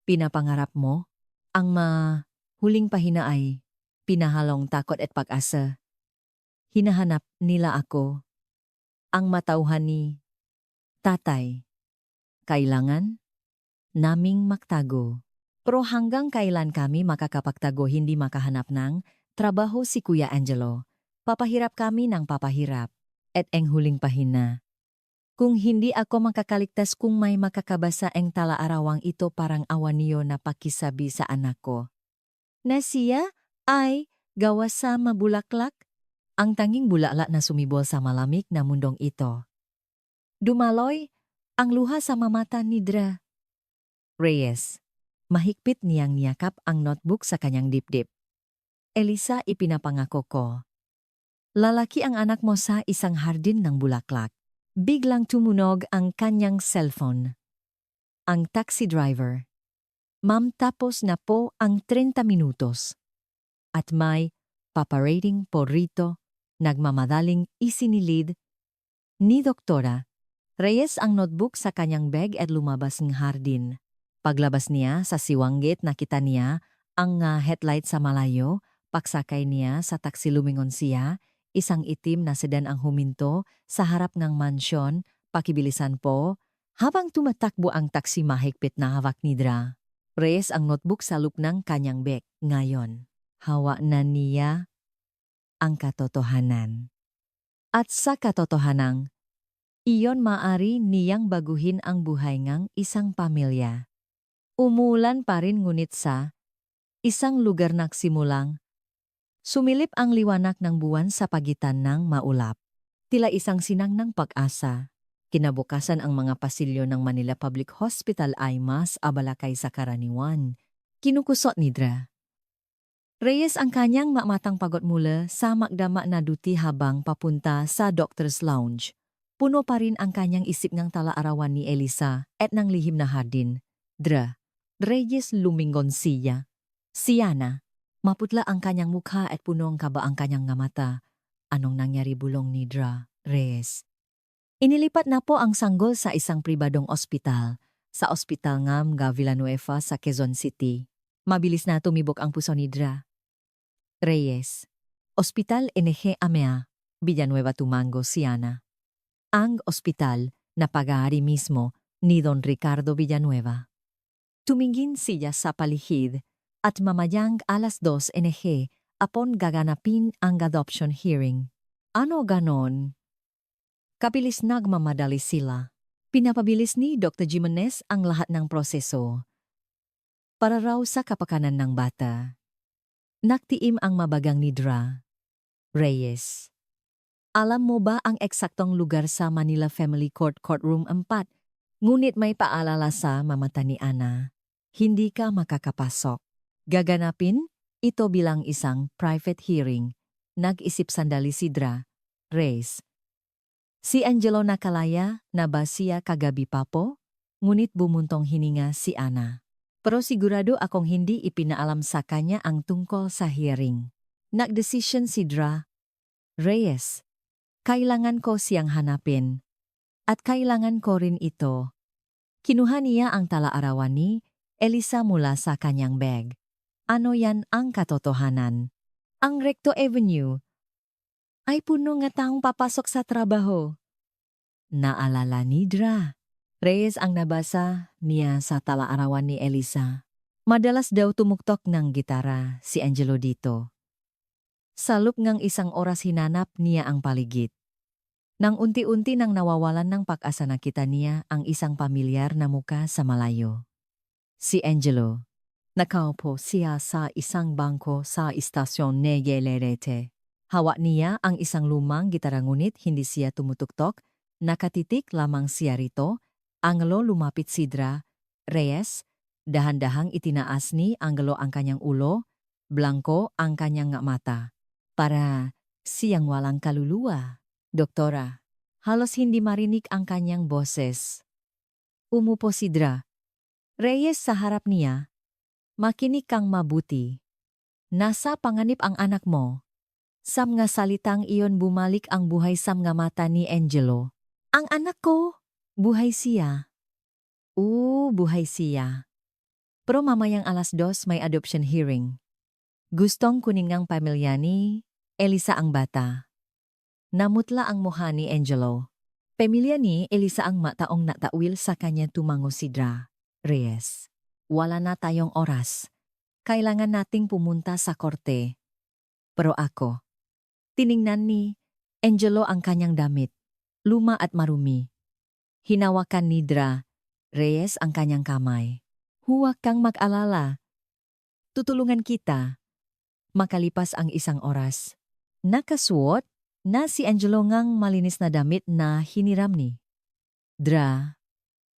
pinapangarap mo, ang huling pahina ay pinahalong takot at pag-asa. Hinahanap nila ako. ang matauhan ni tatay. Kailangan naming magtago. Pero hanggang kailan kami makakapagtago hindi makahanap ng trabaho si Kuya Angelo? Papahirap kami ng papahirap. At ang huling pahina. Kung hindi ako makakaligtas kung may makakabasa ang talaarawang ito parang awan niyo na pakisabi sa anak ko. Na siya ay gawa sa mabulaklak, ang tanging bulaklak na sumibol sa malamig na mundong ito. Dumaloy ang luha sa mamata ni Dra. Reyes, mahigpit niyang niyakap ang notebook sa kanyang dibdib. Elisa, ipinapangako ko. Lalaki ang anak mo sa isang hardin ng bulaklak. Biglang tumunog ang kanyang cellphone. Ang taxi driver. Ma'am, tapos na po ang 30 minutos. At may paparating po rito, nagmamadaling isinilid ni Doktora Reyes ang notebook sa kanyang bag at lumabas ng hardin. Paglabas niya sa siwanggit nakita niya ang headlight sa malayo, pagsakay niya sa taxi lumingon siya, isang itim na sedan ang huminto sa harap ng mansyon, pakibilisan po, habang tumatakbo ang taxi mahigpit na hawak ni Dra. Reyes ang notebook sa loop ng kanyang bag. Ngayon, hawa na niya ang katotohanan. At sa katotohanang, iyon maari niyang baguhin ang buhay ng isang pamilya. Umulan pa rin ngunit sa isang lugar nagsimulang sumilip ang liwanag ng buwan sa pagitan ng maulap. Tila isang sinang ng pag-asa. Kinabukasan ang mga pasilyo ng Manila Public Hospital ay mas abala kaysa karaniwan. Kinukusot ni Dra. Reyes ang kanyang mamatang pagod mula sa magdama na duty habang papunta sa Doctor's Lounge. Puno pa rin ang kanyang isip ng talaarawan ni Elisa at ng lihim na hardin. Dra. Reyes lumingon siya. Siya na. Maputla ang kanyang mukha at punong kaba ang kanyang mata. Anong nangyari bulong ni Dra. Reyes? Inilipat na po ang sanggol sa isang pribadong ospital. Sa ospital ng Villanueva sa Quezon City. Mabilis na tumibok ang puso ni Dra. Reyes. Ospital NG Amea. Villanueva Tumango, Siana. Ang ospital na pag-aari mismo ni Don Ricardo Villanueva. Tumingin siya sa palihid at mamayang 2:00 NG apon gaganapin ang adoption hearing. Ano ganon? Kapilis nagmamadali sila. Pinapabilis ni Dr. Jimenez ang lahat ng proseso. Para raw sa kapakanan ng bata. Naktiim ang mabagang ni Dra. Reyes. Alam mo ba ang eksaktong lugar sa Manila Family Court Courtroom 4? Ngunit may paalala sa mamata ni Ana. Hindi ka makakapasok. Gaganapin ito bilang isang private hearing. Nag-isip sandali si Dra. Reyes. Si Angelo nakalaya na ba siya kagabi pa po? Ngunit bumuntong hininga si Ana. Pero sigurado akong hindi ipinaalam sa kanya ang tungkol sa hearing. Nagdesisyon si Dra. Reyes. Kailangan ko siyang hanapin. At kailangan ko rin ito. Kinuha niya ang talaarawan ni Elisa mula sa kanyang bag. Ano yan ang katotohanan? Ang Recto Avenue ay puno nga taong papasok sa trabaho. Naalala ni Dra. Reyes ang nabasa niya sa talaarawan ni Elisa. Madalas daw tumuktok ng gitara si Angelo dito. Sa loob ng isang oras hinanap niya ang paligid. Nang unti-unti nang nawawalan ng pag-asa nakita niya ang isang pamilyar na muka sa malayo. Si Angelo. Nakaupo siya sa isang bangko sa istasyon Negelerete. Hawak niya ang isang lumang gitara ngunit hindi siya tumutuktok. Nakatitik lamang siya rito. Angelo lumapit si Dra. Reyes. Dahan-dahang itinaas ni Angelo ang kanyang ulo. Blanco ang kanyang mata. Para siyang walang kaluluwa. Doktora. Halos hindi marinig ang kanyang boses. Umupo si Dra. Reyes sa harap niya. Makinig kang mabuti. Nasa panganib ang anak mo. Sa mga salitang iyon bumalik ang buhay sa mga mata ni Angelo. Ang anak ko, buhay siya. Buhay siya. Pero mamayang 2:00 may adoption hearing. Gustong kunin ngang pamilya ni Elisa ang bata. Namutla ang mukha ni Angelo. Pamilya ni Elisa ang mataong natawil sa kanya tumango si Dra. Reyes. Wala na tayong oras. Kailangan nating pumunta sa korte. Pero ako. Tiningnan ni Angelo ang kanyang damit. Luma at marumi. Hinawakan ni Dra. Reyes ang kanyang kamay. Huwag kang mag-alala. Tutulungan kita. Makalipas ang isang oras. Nakasuot na si Angelo ngang malinis na damit na hiniram ni Dra.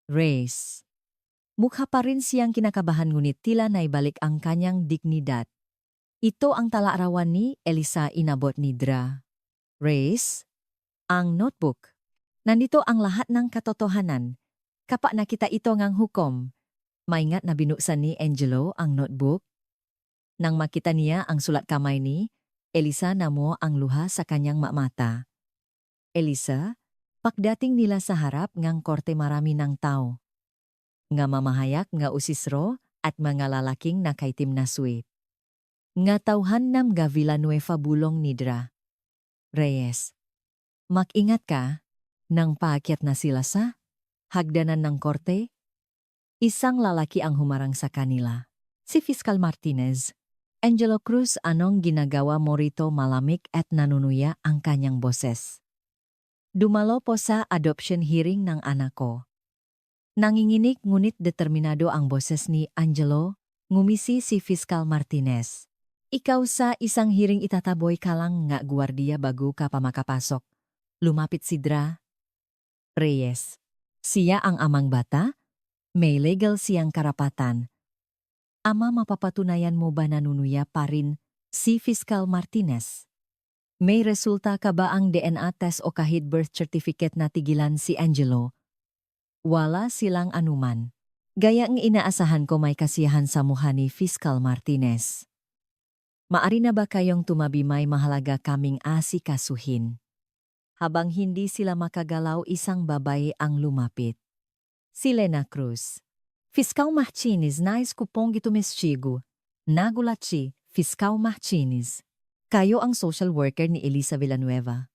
Reyes. Mukha pa rin siyang kinakabahan ngunit tila naibalik ang kanyang dignidad. Ito ang talaarawan ni Elisa inabot ni Dra. Reyes. Ang notebook. Nandito ang lahat ng katotohanan. Kapag nakita ito ngang hukom. Maingat na binuksan ni Angelo ang notebook. Nang makita niya ang sulat kamay ni Elisa namo ang luha sa kanyang mata. Elisa, pagdating nila sa harap ngang korte marami ng tao. Nga mamahayak nga usisro at mga lalaking nakaitim na suit. Nga tauhan nam ga Villanueva bulong ni Dra. Reyes. Mag-ingat ka, nang paakyat na sila sa hagdanan ng korte. Isang lalaki ang humarang sa kanila. Si Fiscal Martinez. Angelo Cruz, anong ginagawa mo rito? Malamig at nanunuya ang kanyang boses. Dumalo po sa adoption hearing ng anak ko. Nanginginig ngunit determinado ang boses ni Angelo, ngumisi si Fiscal Martinez. Ikaw sa isang hearing itataboy ka lang nga gwardiya bago ka pa makapasok. Lumapit si Dra. Reyes. Siya ang amang bata? May legal siyang karapatan. Ama, mapapatunayan mo ba nanunuya pa rin si Fiscal Martinez? May resulta ka ba ang DNA test o kahit birth certificate na tigilan si Angelo? Wala silang anuman. Gaya ang inaasahan ko may kasiyahan sa mukha ni Fiscal Martinez. Maari na ba kayong tumabi, may mahalaga kaming asikasuhin? Habang hindi sila makagalaw, isang babae ang lumapit. Si Lena Cruz. Fiscal Martinez, nais ko pong itumestigo. Nagulat si Fiscal Martinez. Kayo ang social worker ni Elisa Villanueva.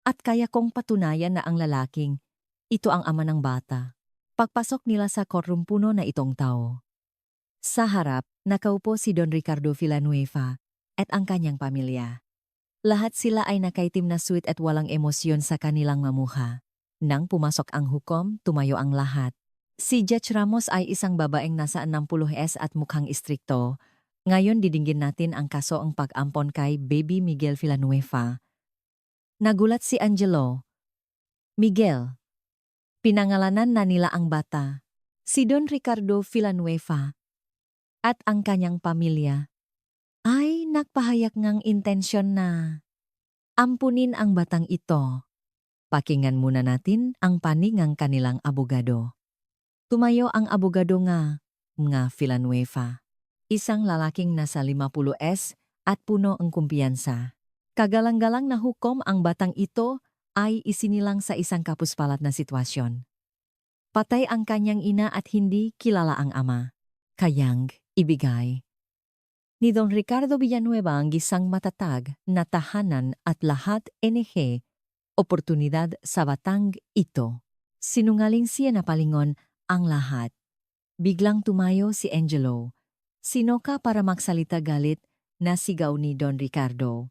At kaya kong patunayan na ang lalaking, ito ang ama ng bata. Pagpasok nila sa courtroom, puno na itong tao. Sa harap, nakaupo si Don Ricardo Villanueva at ang kanyang pamilya. Lahat sila ay nakaitim na suit at walang emosyon sa kanilang mamukha. Nang pumasok ang hukom, tumayo ang lahat. Si Judge Ramos ay isang babaeng nasa 60s at mukhang istrikto. Ngayon didinggin natin ang kaso ang pag-ampon kay Baby Miguel Villanueva. Nagulat si Angelo. Miguel. Pinangalanan na nila ang bata. Si Don Ricardo Villanueva. At ang kanyang pamilya. Ay nagpahayag ngang intensyon na ampunin ang batang ito. Pakinggan muna natin ang panig ng kanilang abogado. Tumayo ang abogado nga Villanueva. Isang lalaking nasa 50s at puno ang kumpiyansa. Kagalang-galang na hukom ang batang ito ay isinilang sa isang kapuspalat na sitwasyon. Patay ang kanyang ina at hindi kilala ang ama. Kayang ibigay ni Don Ricardo Villanueva ang gisang matatag na tahanan at lahat NG oportunidad sa batang ito. Sinungaling siya na palingon ang lahat. Biglang tumayo si Angelo. Sino ka para magsalita? Galit na sigaw ni Don Ricardo.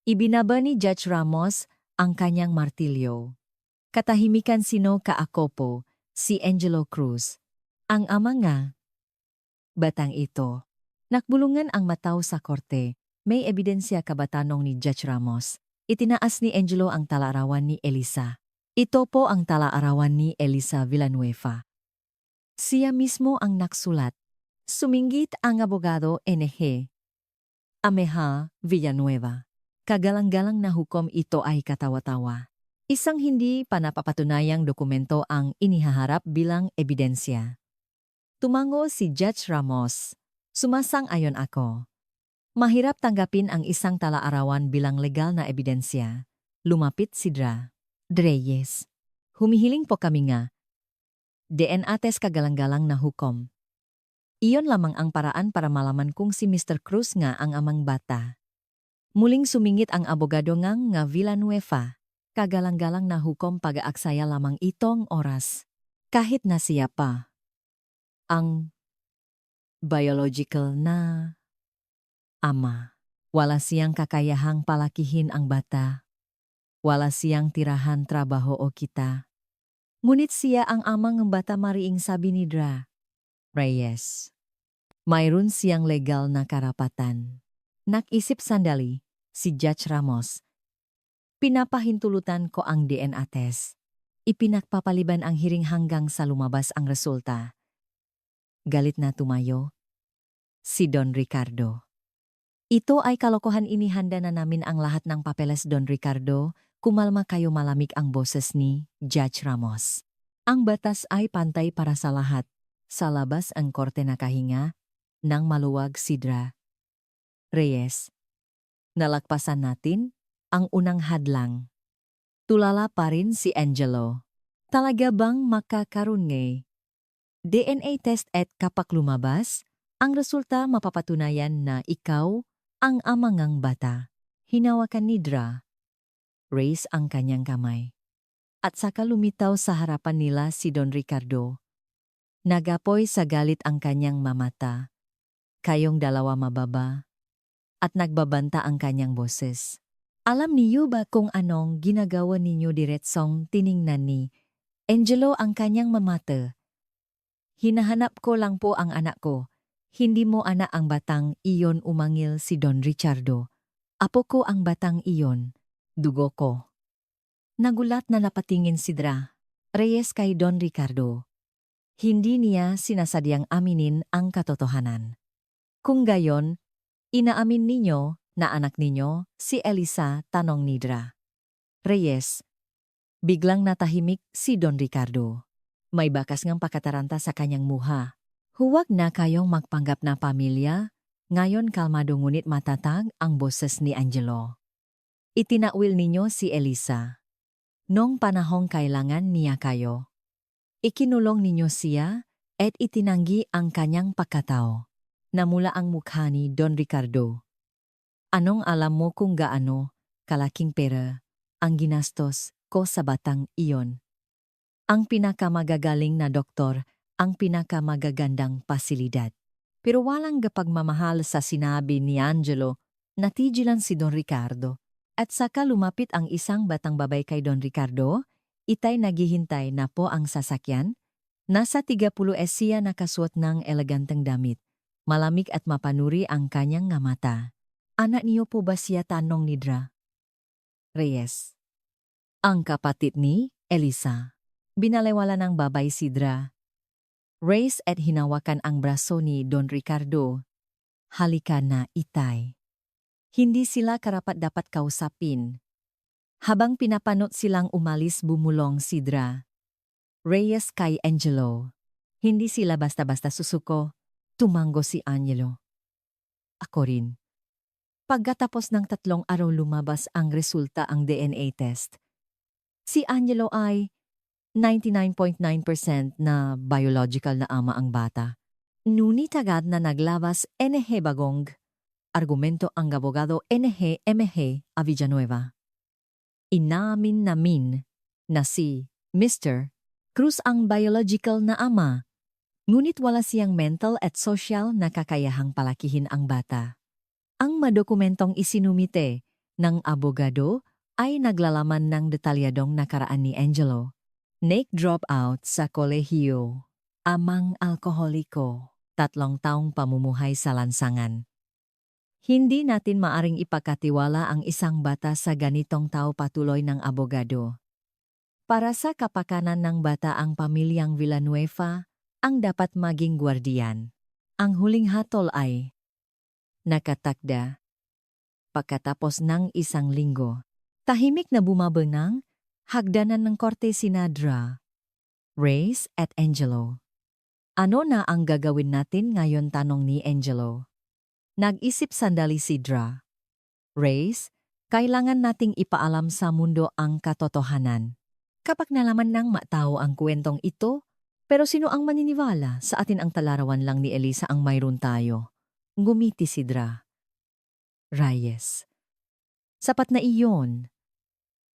Ibinaba ni Judge Ramos ang kanyang martilyo. Katahimikan. Sino ka? Ako po, si Angelo Cruz. Ang ama nga. Batang ito. Nakbulungan ang mataw sa korte. May ebidensya ka ba? Tanong ni Judge Ramos. Itinaas ni Angelo ang talaarawan ni Elisa. Ito po ang talaarawan ni Elisa Villanueva. Siya mismo ang naksulat. Suminggit ang abogado NG. Ameha Villanueva. Kagalang-galang na hukom ito ay katawa-tawa. Isang hindi pa napapatunayang dokumento ang inihaharap bilang ebidensya. Tumango si Judge Ramos. Sumasang-ayon ako. Mahirap tanggapin ang isang talaarawan bilang legal na ebidensya. Lumapit si Dra. Reyes. Humihiling po kami nga. DNA test. Kagalang-galang na hukom. Iyon lamang ang paraan para malaman kung si Mr. Cruz nga ang amang bata. Muling sumingit ang abogado nga Villanueva. kagalang-galang na hukom pag-aaksaya lamang itong oras. Kahit na siya pa ang biological na ama. Wala siyang kakayahang palakihin ang bata. Wala siyang tirahan trabaho o kita. Ngunit siya ang amang ng bata, mariing sabi ni Reyes. Mayroon siyang legal na karapatan. Nag-isip sandali, si Judge Ramos. Pinapahintulutan ko ang DNA test. Ipinagpapaliban ang hearing hanggang sa lumabas ang resulta. Galit na tumayo si Don Ricardo. Ito ay kalokohan, inihanda na namin ang lahat ng papeles, Don Ricardo. Kumalma kayo, malamig ang boses ni Judge Ramos. Ang batas ay pantay para sa lahat. Sa labas ang korte nakahinga ng maluwag si Reyes. Nalagpasan natin ang unang hadlang. Tulala pa rin si Angelo. Talaga bang makakaroon ng DNA test at kapag lumabas, ang resulta mapapatunayan na ikaw ang amangang bata? Hinawakan ni Reyes ang kanyang kamay. At saka lumitaw sa harapan nila si Don Ricardo. Nagapoy sa galit ang kanyang mamata. Kayong dalawa mababa. At nagbabanta ang kanyang boses. Alam niyo ba kung anong ginagawa ninyo? Diretsong tiningnan ni Angelo ang kanyang mamata. Hinahanap ko lang po ang anak ko. Hindi mo anak ang batang iyon, umangil si Don Ricardo. Apo ko ang batang iyon. Dugo ko. Nagulat na napatingin si Reyes kay Don Ricardo. Hindi niya sinasadyang aminin ang katotohanan. Kung gayon, inaamin ninyo na anak ninyo si Elisa, tanong ni Reyes. Biglang natahimik si Don Ricardo. May bakas ngang pakataranta sa kanyang muha. Huwag na kayong magpanggap na pamilya. Ngayon kalmado ngunit matatag ang boses ni Angelo. Itinawil ninyo si Elisa. Noong panahong kailangan niya kayo. Ikinulong ninyo siya at itinanggi ang kanyang pagkatao. Namula ang mukha ni Don Ricardo. Anong alam mo kung gaano kalaking pera ang ginastos ko sa batang iyon? Ang pinakamagagaling na doktor, ang pinakamagagandang pasilidad. Pero walang gapagmamahal sa sinabi ni Angelo. Natigilan si Don Ricardo. At saka lumapit ang isang batang babay kay Don Ricardo. Itay naghihintay na po ang sasakyan. Nasa 30 siya nakasuot ng eleganteng damit. Malamig at mapanuri ang kanyang nga mata. Anak niyo po ba siya, tanong ni Reyes. Ang kapatid ni Elisa. Binalewala ng babay si Reyes at hinawakan ang braso ni Don Ricardo. Halika na, itay. Hindi sila karapat-dapat kausapin. Habang pinapanot silang umalis, bumulong si Reyes kay Angelo. Hindi sila basta-basta susuko. Tumango si Angelo. Ako rin. Pagkatapos ng 3 araw lumabas ang resulta, ang DNA test. Si Angelo ay 99.9% na biological na ama ang bata. Ngunit agad na naglabas bagong argumento ang abogado NG Villanueva. Inamin namin na si Mr. Cruz ang biological na ama. Ngunit wala siyang mental at social na kakayahang palakihin ang bata. Ang madokumentong isinumite ng abogado ay naglalaman ng detalyadong nakaraan ni Angelo. Nake dropout sa kolehiyo. Amang alkoholiko. 3 taong pamumuhay sa lansangan. Hindi natin maaring ipagkatiwala ang isang bata sa ganitong tao, patuloy ng abogado. Para sa kapakanan ng bata, ang pamilyang Villanueva ang dapat maging gwardiyan. Ang huling hatol ay nakatakda. Pagkatapos ng 1 linggo, tahimik na bumabanang hagdanan ng korte sina Reyes at Angelo. Ano na ang gagawin natin ngayon, tanong ni Angelo. Nag-isip sandali si Reyes, kailangan nating ipaalam sa mundo ang katotohanan. Kapag nalaman ng matao ang kwentong ito, pero sino ang maniniwala? Sa atin ang talarawan lang ni Elisa ang mayroon tayo. Ngumiti si Reyes. Sapat na iyon.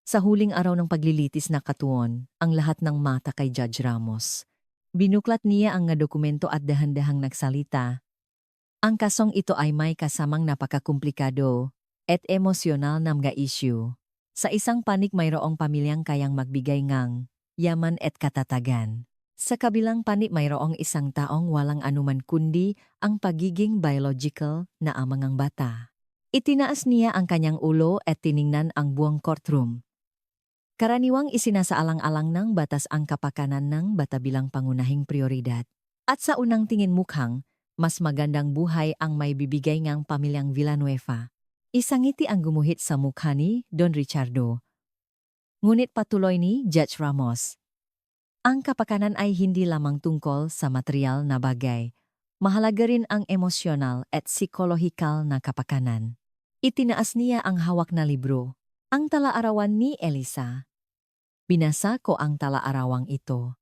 Sa huling araw ng paglilitis na katuon, ang lahat ng mata kay Judge Ramos. Binuklat niya ang nga dokumento at dahan-dahang nagsalita. Ang kasong ito ay may kasamang napakakumplikado at emosyonal na mga issue. Sa isang panig mayroong pamilyang kayang magbigay ngang yaman at katatagan. Sa kabilang panig mayroong isang taong walang anuman kundi ang pagiging biological na amangang bata. Itinaas niya ang kanyang ulo at tiningnan ang buong courtroom. Karaniwang isinasaalang-alang ng batas ang kapakanan ng bata bilang pangunahing prioridad. At sa unang tingin mukhang, mas magandang buhay ang may bibigay ngang pamilyang Villanueva. Isang ngiti ang gumuhit sa mukha ni Don Richardo. Ngunit patuloy ni Judge Ramos. Ang kapakanan ay hindi lamang tungkol sa material na bagay. Mahalaga rin ang emosyonal at psikolohikal na kapakanan. Itinaas niya ang hawak na libro, ang tala-arawan ni Elisa. Binasa ko ang tala-arawang ito.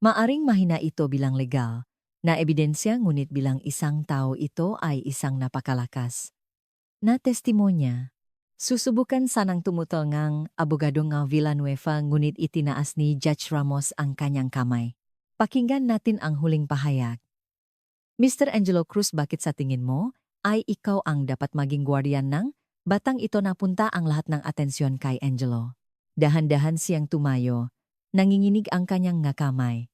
Maaring mahina ito bilang legal, na ebidensya ngunit bilang isang tao ito ay isang napakalakas na testimonya. Susubukan sanang tumutol ngang abogado nga Villanueva ngunit itinaas ni Judge Ramos ang kanyang kamay. Pakinggan natin ang huling pahayag. Mr. Angelo Cruz, bakit sa tingin mo ay ikaw ang dapat maging guardian ng batang ito? Napunta ang lahat ng atensyon kay Angelo. Dahan-dahan siyang tumayo, nanginginig ang kanyang nga kamay.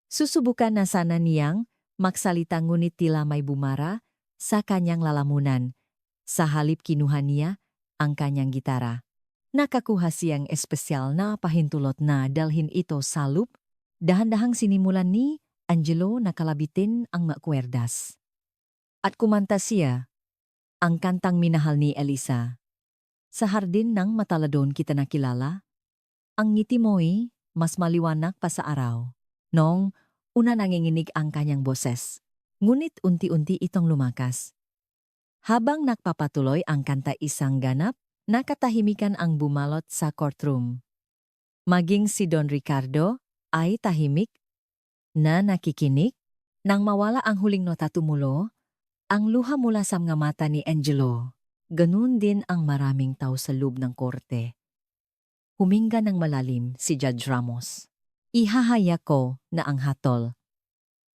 Susubukan na sana niyang magsalita ngunit tila may bumara sa kanyang lalamunan. Sa halip kinuha niya ang kanyang gitara. Nakakuha siyang espesyal na pahintulot na dalhin ito sa loop. Dahan-dahang sinimulan ni Angelo na kalabitin ang makwerdas. At kumanta siya ang kantang minahal ni Elisa. Sa hardin ng Mataladon kita nakilala. Ang ngiti mo'y mas maliwanag pa sa araw. Noong una nanginginig ang kanyang boses. Ngunit unti-unti itong lumakas. Habang nagpapatuloy ang kanta, isang ganap na katahimikan ang bumalot sa courtroom. Maging si Don Ricardo ay tahimik na nakikinig. Nang mawala ang huling nota, tumulo ang luha mula sa mga mata ni Angelo. Ganun din ang maraming tao sa loob ng korte. Huminga ng malalim si Judge Ramos. Ihahaya ko na ang hatol.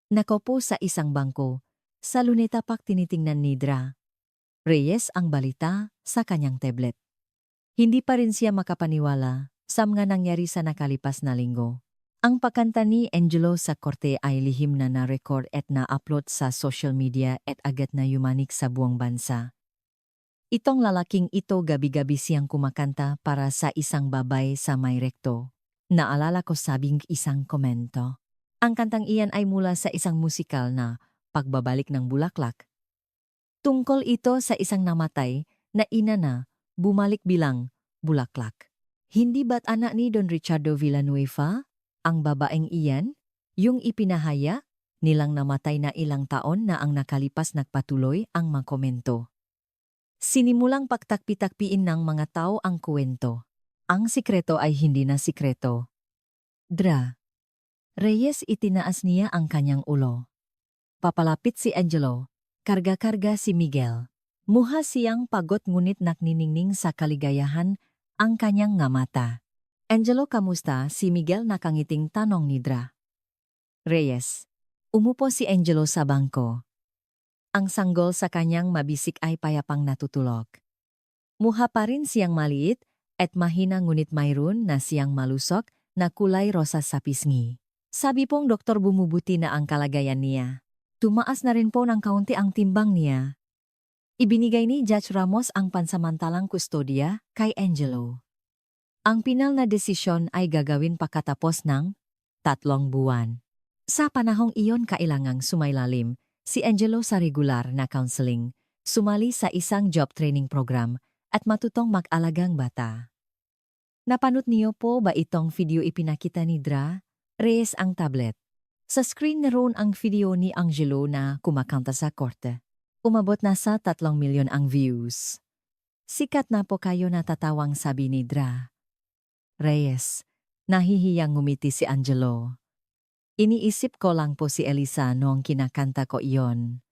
Nakaupo sa isang bangko, sa luneta pak tinitingnan ni Dra Reyes ang balita sa kanyang tablet. Hindi pa rin siya makapaniwala sa mga nangyari sa nakalipas na linggo. Ang pagkanta ni Angelo sa korte ay lihim na na-record at na-upload sa social media at agad na yumanik sa buong bansa. Itong lalaking ito gabi-gabi siyang kumakanta para sa isang babay sa may rekto. Naalala ko sabing isang komento. Ang kantang iyan ay mula sa isang musikal na Pagbabalik ng Bulaklak. Tungkol ito sa isang namatay na ina na bumalik bilang bulaklak. Hindi ba't anak ni Don Richardo Villanueva, ang babaeng iyan, yung ipinahaya nilang namatay na ilang taon na ang nakalipas? Nagpatuloy ang mga komento. Sinimulang pagtakpi-takpiin ng mga tao ang kwento. Ang sikreto ay hindi na sikreto. Dra Reyes, itinaas niya ang kanyang ulo. Papalapit si Angelo. Karga-karga si Miguel. Muha siyang pagod ngunit nakniningning sa kaligayahan ang kanyang nga mata. Angelo, kamusta? Si Miguel, nakangiting tanong ni Dra Reyes. Umupo si Angelo sa bangko. Ang sanggol sa kanyang mabisik ay payapang natutulog. Muha pa rin siyang maliit at mahina ngunit mayroon na siyang malusok na kulay rosas sa pisngi. Sabi pong doktor bumubuti na ang kalagayan niya. Tumaas na rin po ng kaunti ang timbang niya. Ibinigay ni Judge Ramos ang pansamantalang kustodya kay Angelo. Ang pinal na desisyon ay gagawin pagkatapos ng 3 buwan. Sa panahong iyon kailangang sumailalim si Angelo sa regular na counseling, sumali sa isang job training program at matutong mag-alagang bata. Napanood niyo po ba itong video ipinakita ni Dra Reyes ang tablet? Sa screen naroon ang video ni Angelo na kumakanta sa korte. Umabot na sa 3 milyon ang views. Sikat na po kayo, natatawang sabi ni Dra Reyes. Nahihiyang ngumiti si Angelo. Iniisip ko lang po si Elisa noong kinakanta ko iyon.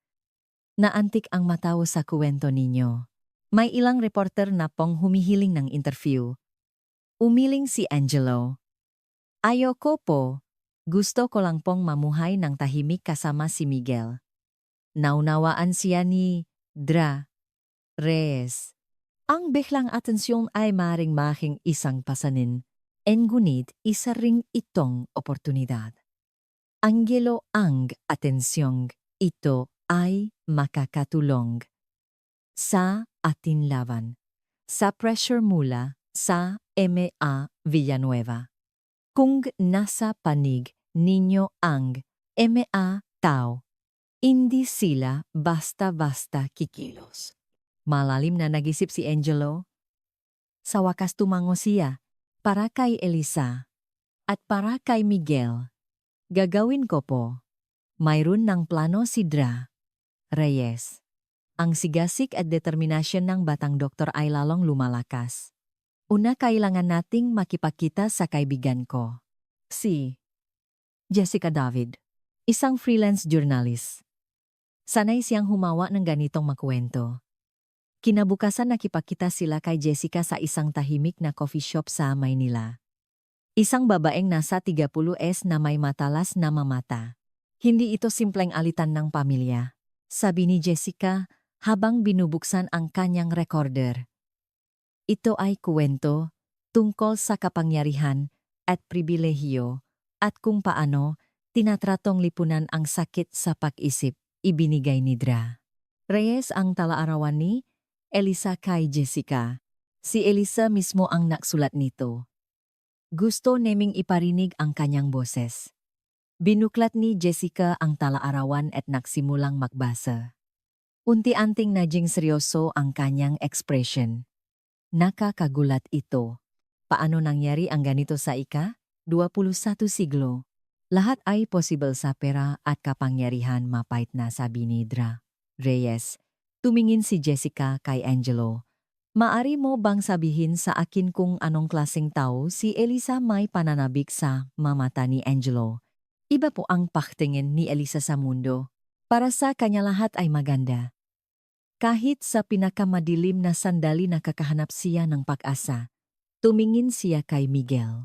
Naantik ang matawa sa kwento ninyo. May ilang reporter na pong humihiling ng interview. Umiling si Angelo. Ayoko po. Gusto ko lang pong mamuhay ng tahimik kasama si Miguel. Naunawaan siya ni Dra. Reyes. Ang biglang atensyon ay maring mahing isang pasanin. Ngunit isa ring itong oportunidad. Angelo ang atensyong ito ay makakatulong sa ating laban. Sa pressure mula sa M.A. Villanueva. Kung nasa panig ninyo ang M.A. tao, hindi sila basta-basta kikilos. Malalim na nag-isip si Angelo. Sa wakas tumango siya para kay Elisa at para kay Miguel. Gagawin ko po. Mayroon ng plano si Dra. Reyes. Ang sigasig at determinasyon ng batang doktor ay lalong lumalakas. Una, kailangan nating makipagkita sa kaibigan ko. Si Jessica David. Isang freelance journalist. Sanay siyang humawa ng ganitong makwento. Kinabukasan nakipagkita sila kay Jessica sa isang tahimik na coffee shop sa Maynila. Isang babaeng nasa 30s na may matalas na mamata. Hindi ito simpleng alitan ng pamilya, sabi ni Jessica habang binubuksan ang kanyang recorder. Ito ay kwento tungkol sa kapangyarihan at pribilehiyo at kung paano tinatratong lipunan ang sakit sa pag-isip, ibinigay ni Dra. Reyes ang talaarawan ni Elisa kay Jessica. Si Elisa mismo ang naksulat nito. Gusto naming iparinig ang kanyang boses. Binuklat ni Jessica ang talaarawan at nagsimulang magbasa. Unti-anting naging seryoso ang kanyang expression. Nakakagulat ito. Paano nangyari ang ganito sa ika-21 siglo? Lahat ay possible sa pera at kapangyarihan, mapait na sabi ni Dra. Reyes. Tumingin si Jessica kay Angelo. Maari mo bang sabihin sa akin kung anong klaseng tao si Elisa? May pananabik sa mata ni Angelo. Iba po ang paktingin ni Elisa sa mundo. Para sa kanya lahat ay maganda. Kahit sa pinakamadilim na sandali nakakahanap siya ng pag-asa. Tumingin siya kay Miguel.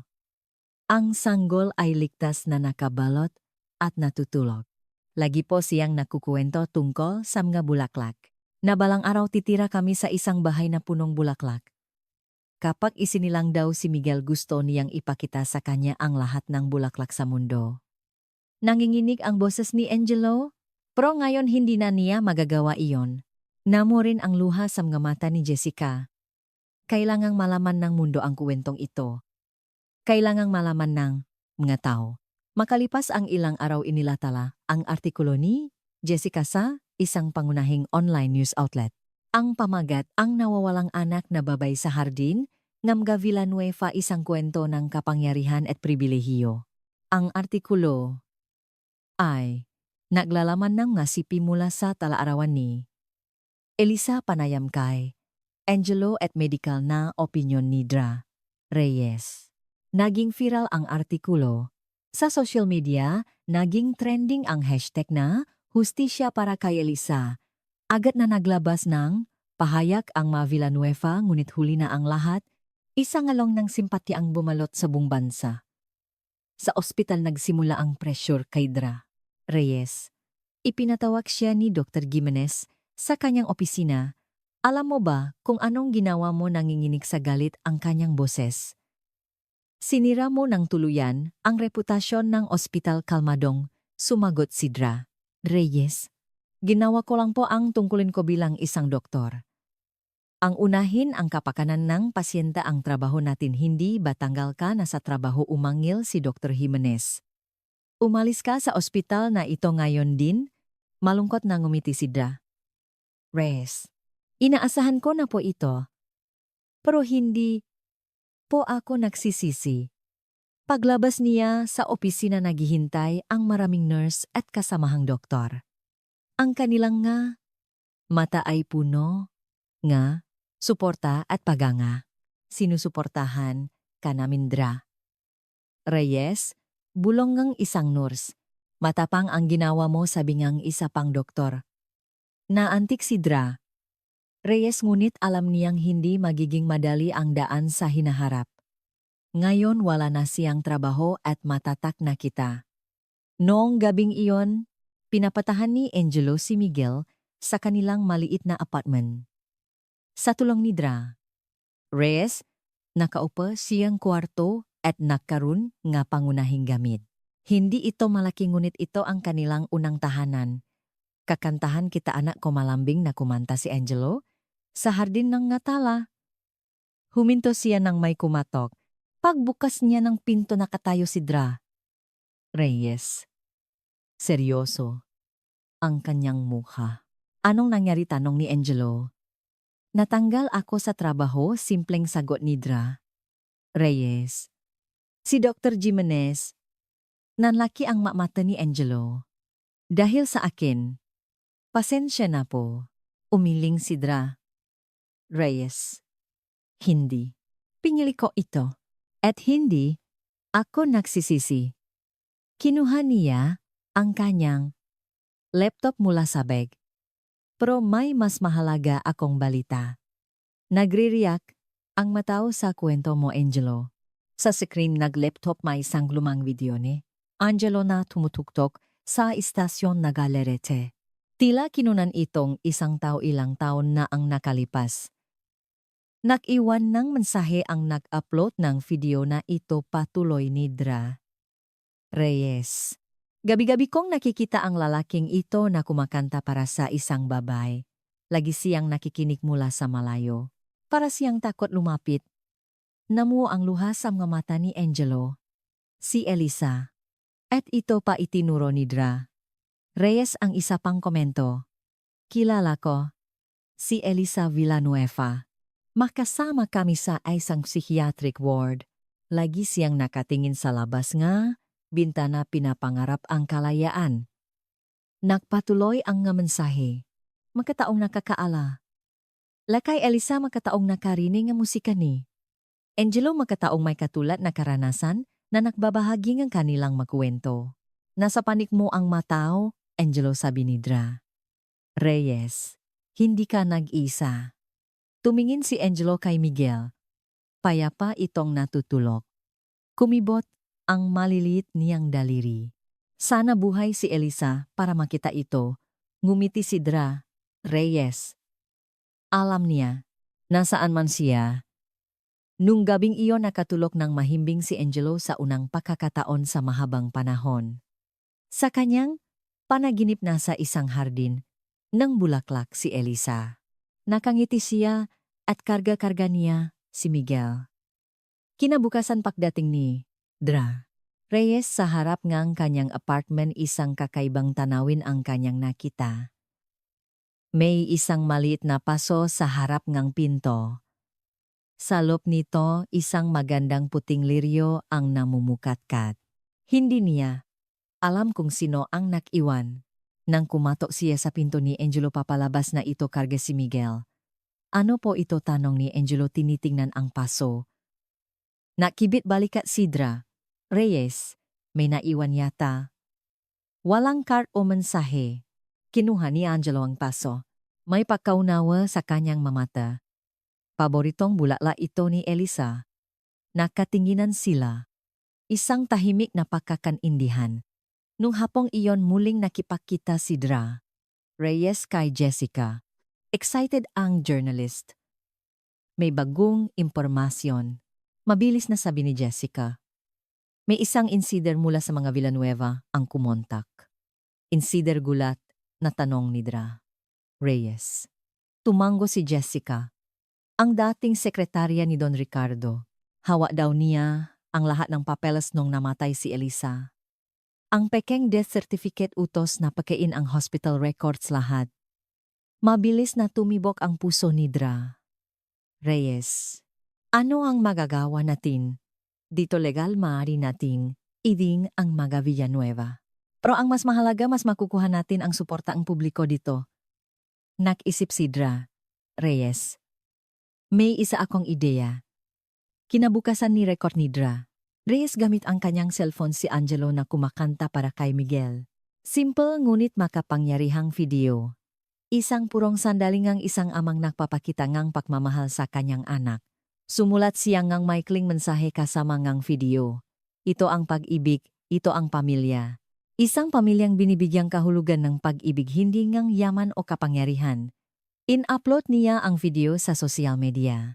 Ang sanggol ay ligtas na nakabalot at natutulog. Lagi po siyang nakukuwento tungkol sa mga bulaklak. Na balang araw titira kami sa isang bahay na punong bulaklak. Kapag isinilang daw si Miguel, gusto niyang ipakita sa kanya ang lahat ng bulaklak sa mundo. Nanginginig ang boses ni Angelo, pero ngayon hindi na niya magagawa iyon. Namo rin ang luha sa mga mata ni Jessica. Kailangang malaman ng mundo ang kwentong ito. Kailangang malaman ng mga tao. Makalipas ang ilang araw, inilatala ang artikulo ni Jessica sa isang pangunahing online news outlet. Ang pamagat, ang nawawalang anak na babay sa hardin, ng Villanueva, isang kwento ng kapangyarihan at pribilehiyo. Ang artikulo ay naglalaman ng ngasipi mula sa talaarawan ni Elisa panayam kay Angelo at medical na opinyon ni Dra. Reyes. Naging viral ang artikulo. Sa social media, naging trending ang hashtag na Hustisya para kay Elisa. Agad na naglabas ng pahayag ang mga Villanueva, ngunit huli na ang lahat. Isang along ng simpatya ang bumalot sa buong bansa. Sa ospital nagsimula ang pressure kay Dra. Reyes. Ipinatawag siya ni Dr. Gimenez sa kanyang opisina. Alam mo ba kung anong ginawa mo? Nanginginig sa galit ang kanyang boses. Sinira mo ng tuluyan ang reputasyon ng ospital. Kalmadong sumagot si Dra. Reyes, ginawa ko lang po ang tungkulin ko bilang isang doktor. Ang unahin ang kapakanan ng pasyente, ang trabaho natin, hindi ba tanggal ka na sa trabaho? Umangil si Dr. Jimenez. Umalis ka sa ospital na ito ngayon din? Malungkot na ngumiti si Dra. Reyes, inaasahan ko na po ito. Pero hindi po ako nagsisisi. Paglabas niya sa opisina, naghihintay ang maraming nurse at kasamahang doktor. Ang kanilang nga mata ay puno nga suporta at paganga. Sinusuportahan ka namin, Dra. Reyes, bulong ngang isang nurse. Matapang ang ginawa mo, sabi ngang isa pang doktor. Naantik si Dra. Reyes, ngunit alam niyang hindi magiging madali ang daan sa hinaharap. Ngayon wala na siyang trabaho at matatak na kita. Noong gabing iyon, pinapatahan ni Angelo si Miguel sa kanilang maliit na apartment. Sa tulong ni Reyes, nakaupo siyang kwarto at nagkaroon nga pangunahing gamit. Hindi ito malaki ngunit ito ang kanilang unang tahanan. Kakantahan kita anak ko malambing na kumanta si Angelo sa hardin ng ngatala. Huminto siya nang may kumatok. Pagbukas niya ng pinto nakatayo si Reyes. Seryoso ang kanyang mukha. Anong nangyari tanong ni Angelo? Natanggal ako sa trabaho, simpleng sagot ni Reyes. Si Dr. Jimenez. Nanlaki ang mata ni Angelo. Dahil sa akin. Pasensya na po. Umiling si Reyes. Hindi. Pinili ko ito. At hindi, ako nagsisisi. Kinuha niya ang kanyang laptop mula sa bag. Pero may mas mahalaga akong balita. Nagre-react ang matao sa kwento mo, Angelo. Sa screen nag-laptop may isang lumang video ni Angelo na tumutuktok sa istasyon na galerete. Tila kinunan itong isang ilang taon na ang nakalipas. Nag-iwan ng mensahe ang nag-upload ng video na ito patuloy ni Reyes. Gabi-gabi kong nakikita ang lalaking ito na kumakanta para sa isang babae. Lagi siyang nakikinig mula sa malayo. Para siyang takot lumapit. Namuo ang luha sa mga mata ni Angelo. Si Elisa. At ito pa itinuro ni Reyes ang isa pang komento. Kilala ko. Si Elisa Villanueva. Makasama kami sa isang psychiatric ward. Lagi siyang nakatingin sa labas nga, bintana pinapangarap ang kalayaan. Nagpatuloy ang nga mensahe. Makataong nakakaala. Lakay Elisa makataong nakarinig nga musika ni Angelo makataong may katulad na karanasan na nagbabahagi ng kanilang makuwento. Nasa panik mo ang matao, Angelo sabi ni Reyes. Hindi ka nag-isa. Tumingin si Angelo kay Miguel. Payapa itong natutulog. Kumibot ang maliliit niyang daliri. Sana buhay si Elisa para makita ito. Ngumiti si Reyes. Alam niya, nasaan man siya. Nung gabing iyon nakatulog ng mahimbing si Angelo sa unang pagkakataon sa mahabang panahon. Sa kanyang panaginip na sa isang hardin, nang bulaklak si Elisa. Nakangiti siya at karga-karga niya si Miguel. Kinabukasan pagdating ni Reyes sa harap ng kanyang apartment isang kakaibang tanawin ang kanyang nakita. May isang maliit na paso sa harap ng pinto. Sa loob nito isang magandang puting liryo ang namumukatkat. Hindi niya alam kung sino ang nag-iwan. Nang kumatok siya sa pinto ni Angelo papalabas na ito karga si Miguel. Ano po ito tanong ni Angelo tinitingnan ang paso. Nakibit balikat si Reyes, may naiwan yata. Walang card o mensahe. Kinuha ni Angelo ang paso. May pagkaunawa sa kanyang mamata. Paboritong bulala ito ni Elisa. Nakatinginan sila. Isang tahimik na pagkakaintindihan. Nung hapong iyon muling nakipagkita si Reyes kay Jessica. Excited ang journalist. May bagong impormasyon. Mabilis na sabi ni Jessica. May isang insider mula sa mga Villanueva ang kumontak. Insider gulat na tanong ni Reyes. Tumango si Jessica. Ang dating sekretarya ni Don Ricardo. Hawa daw niya ang lahat ng papeles nung namatay si Elisa. Ang pekeng death certificate utos na pakain ang hospital records lahat. Mabilis na tumibok ang puso ni Reyes. Ano ang magagawa natin? Dito legal maaari nating iding ang mga Villanueva. Pero ang mas mahalaga mas makukuha natin ang suporta ang publiko dito. Nag-isip si Reyes. May isa akong ideya. Kinabukasan ni record ni Reyes gamit ang kanyang cellphone si Angelo na kumakanta para kay Miguel. Simple ngunit makapangyarihang video. Isang purong sandaling ang isang amang nagpapakita ngang pagmamahal sa kanyang anak. Sumulat siya ngang maikling mensahe kasama ngang video. Ito ang pag-ibig, ito ang pamilya. Isang pamilyang binibigyang kahulugan ng pag-ibig hindi ngang yaman o kapangyarihan. In-upload niya ang video sa social media.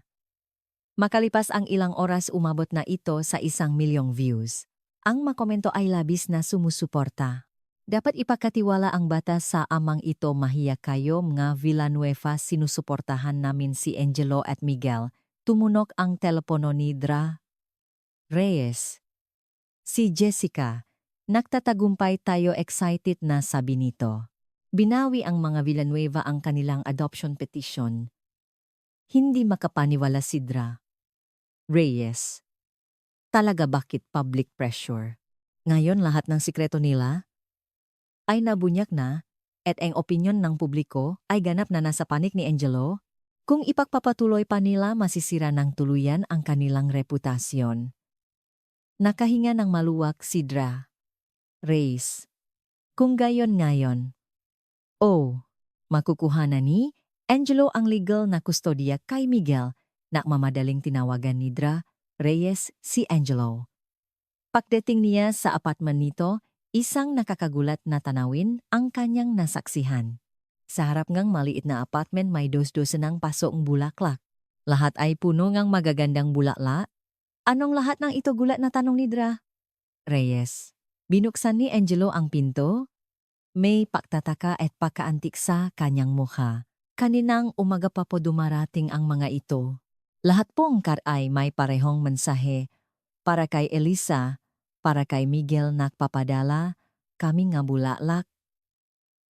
Makalipas ang ilang oras umabot na ito sa 1 milyong views. Ang makomento ay labis na sumusuporta. Dapat ipakatiwala ang bata sa amang ito mahiya kayo mga Villanueva sinusuportahan namin si Angelo at Miguel. Tumunok ang telepono ni Dra. Reyes. Si Jessica. Nagtatagumpay tayo excited na sabi nito. Binawi ang mga Villanueva ang kanilang adoption petition. Hindi makapaniwala si Dra. Reyes. Talaga bakit public pressure? Ngayon lahat ng sikreto nila ay nabunyak na at ang opinyon ng publiko ay ganap na nasa panig ni Angelo. Kung ipagpapatuloy pa nila masisira ng tuluyan ang kanilang reputasyon. Nakahinga ng maluwag si Dra. Reyes. Kung gayon ngayon. Makukuha na ni Angelo ang legal na kustodiya kay Miguel na mamadaling tinawagan ni Dra. Reyes si Angelo. Pagdating niya sa apartment nito, isang nakakagulat na tanawin ang kanyang nasaksihan. Sa harap ngang maliit na apartment may dos-dosen ng pasong bulaklak. Lahat ay puno ngang magagandang bulaklak. Anong lahat ng ito gulat na tanong ni Dra. Reyes. Binuksan ni Angelo ang pinto. May pagtataka at pagkaantik sa kanyang mukha. Kaninang umaga pa po dumarating ang mga ito. Lahat pong ay may parehong mensahe. Para kay Elisa, para kay Miguel nagpapadala, kami nga bulaklak.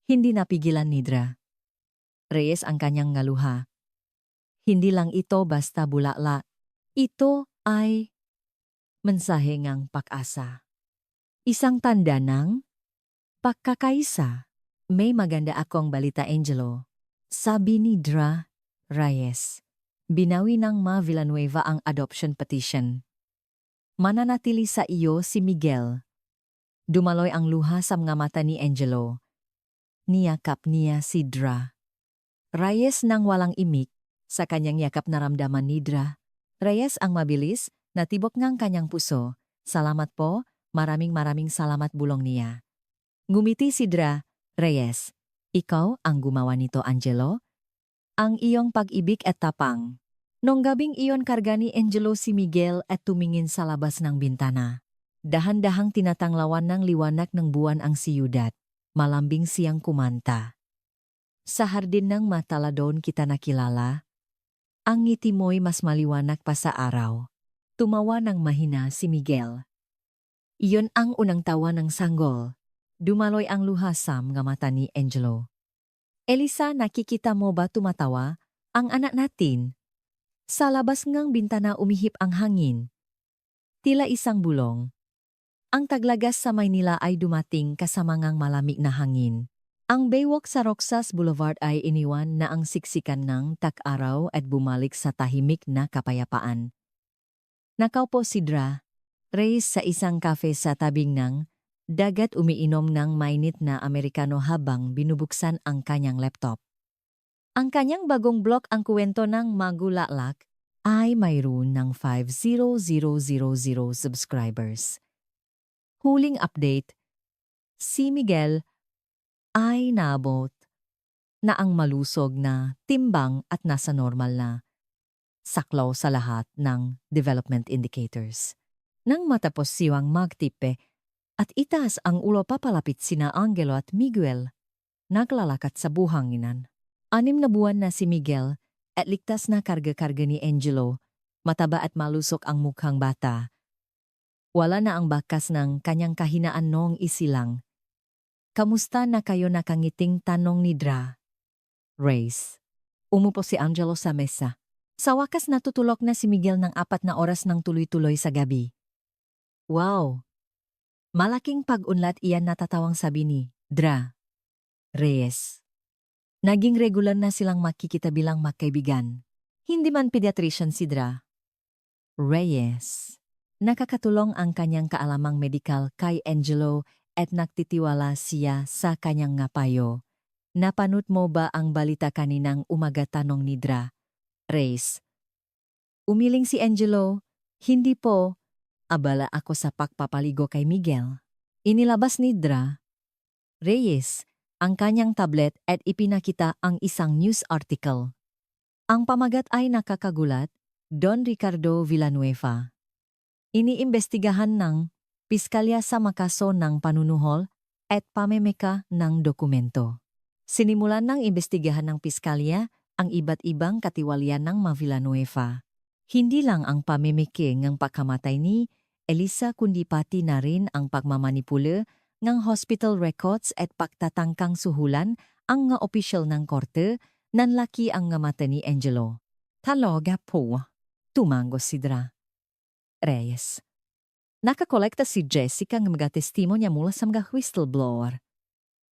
Hindi napigilan ni Dra. Reyes ang kanyang ngaluha. Hindi lang ito basta bulaklak. Ito ay mensahe ngang pag-asa. Isang tanda ng pagkakaisa. May maganda akong balita, Angelo. Sabi ni Dra. Reyes. Binawi ng Ma Villanueva ang adoption petition. Mananatili sa iyo si Miguel. Dumaloy ang luha sa mga mata ni Angelo. Niyakap niya si Dra. Reyes nang walang imik, sa kanyang yakap naramdaman ni Dra. Reyes ang mabilis, natibok ngang kanyang puso. Salamat po, maraming salamat bulong niya. Ngumiti si Dra. Reyes, ikaw ang gumawa nito, Angelo? Ang iyong pag-ibig at tapang. Nung gabing iyon karga ni Angelo si Miguel at tumingin sa labas ng bintana. Dahan-dahang tinatanglawan ng liwanag ng buwan ang siyudad. Malambing siyang kumanta. Sa hardin ng Mataladon kita nakilala. Ang ngiti mo'y mas maliwanag pa sa araw. Tumawa ng mahina si Miguel. Iyon ang unang tawa ng sanggol. Dumaloy ang luha sa mga mata ni Angelo. Elisa, nakikita mo ba tumatawa? Ang anak natin. Sa labas ngang bintana umihip ang hangin. Tila isang bulong. Ang taglagas sa Maynila ay dumating kasama ngang malamig na hangin. Ang baywalk sa Roxas Boulevard ay iniwan na ang siksikan ng tag-araw at bumalik sa tahimik na kapayapaan. Nakaupo si Dra. Reyes sa isang cafe sa tabing ng dagat umiinom ng mainit na Amerikano habang binubuksan ang kanyang laptop. Ang kanyang bagong blog ang kwento ng magulaklak ay mayroon ng 50,000 subscribers. Huling update, si Miguel ay naabot na ang malusog na timbang at nasa normal na saklaw sa lahat ng development indicators. Nang matapos siwang magtipe at itaas ang ulo papalapit sina Angelo at Miguel, naglalakat sa buhanginan. 6 na buwan na si Miguel at ligtas na karga-karga ni Angelo, mataba at malusok ang mukhang bata. Wala na ang bakas ng kanyang kahinaan noong isilang. Kamusta na kayo, nakangiting tanong ni Dra. Reyes. Umupo si Angelo sa mesa. Sa wakas natutulog na si Miguel ng 4 na oras ng tuloy-tuloy sa gabi. Wow! Malaking pag-unlad iyan, natatawang sabi ni Dra. Reyes. Naging regular na silang makikita bilang magkaibigan. Hindi man pediatrician si Dra. Reyes. Nakakatulong ang kanyang kaalamang medikal kay Angelo at nagtitiwala siya sa kanyang payo. Napanood mo ba ang balita kaninang umaga, tanong ni Dra. Reyes. Umiling si Angelo, hindi po. Abala ako sa pagpapaligo kay Miguel. Inilabas ni Reyes ang kanyang tablet at ipinakita ang isang news article. Ang pamagat ay nakakagulat, Don Ricardo Villanueva. Iniimbestigahan ng piskalya sa makaso ng panunuhol at pamemeka ng dokumento. Sinimulan ng imbestigahan ng piskalya ang iba't ibang katiwalian ng mga Villanueva. Hindi lang ang pamemeke ng pagkamatay ni Elisa kundi pati na rin ang pagmamanipula ng hospital records at pagtatangkang suhulan ang nga opisyal ng korte nanlaki ang nga mata ni Angelo. Talaga po, tumango si Reyes. Nakakolekta si Jessica ng mga testimonya mula sa mga whistleblower.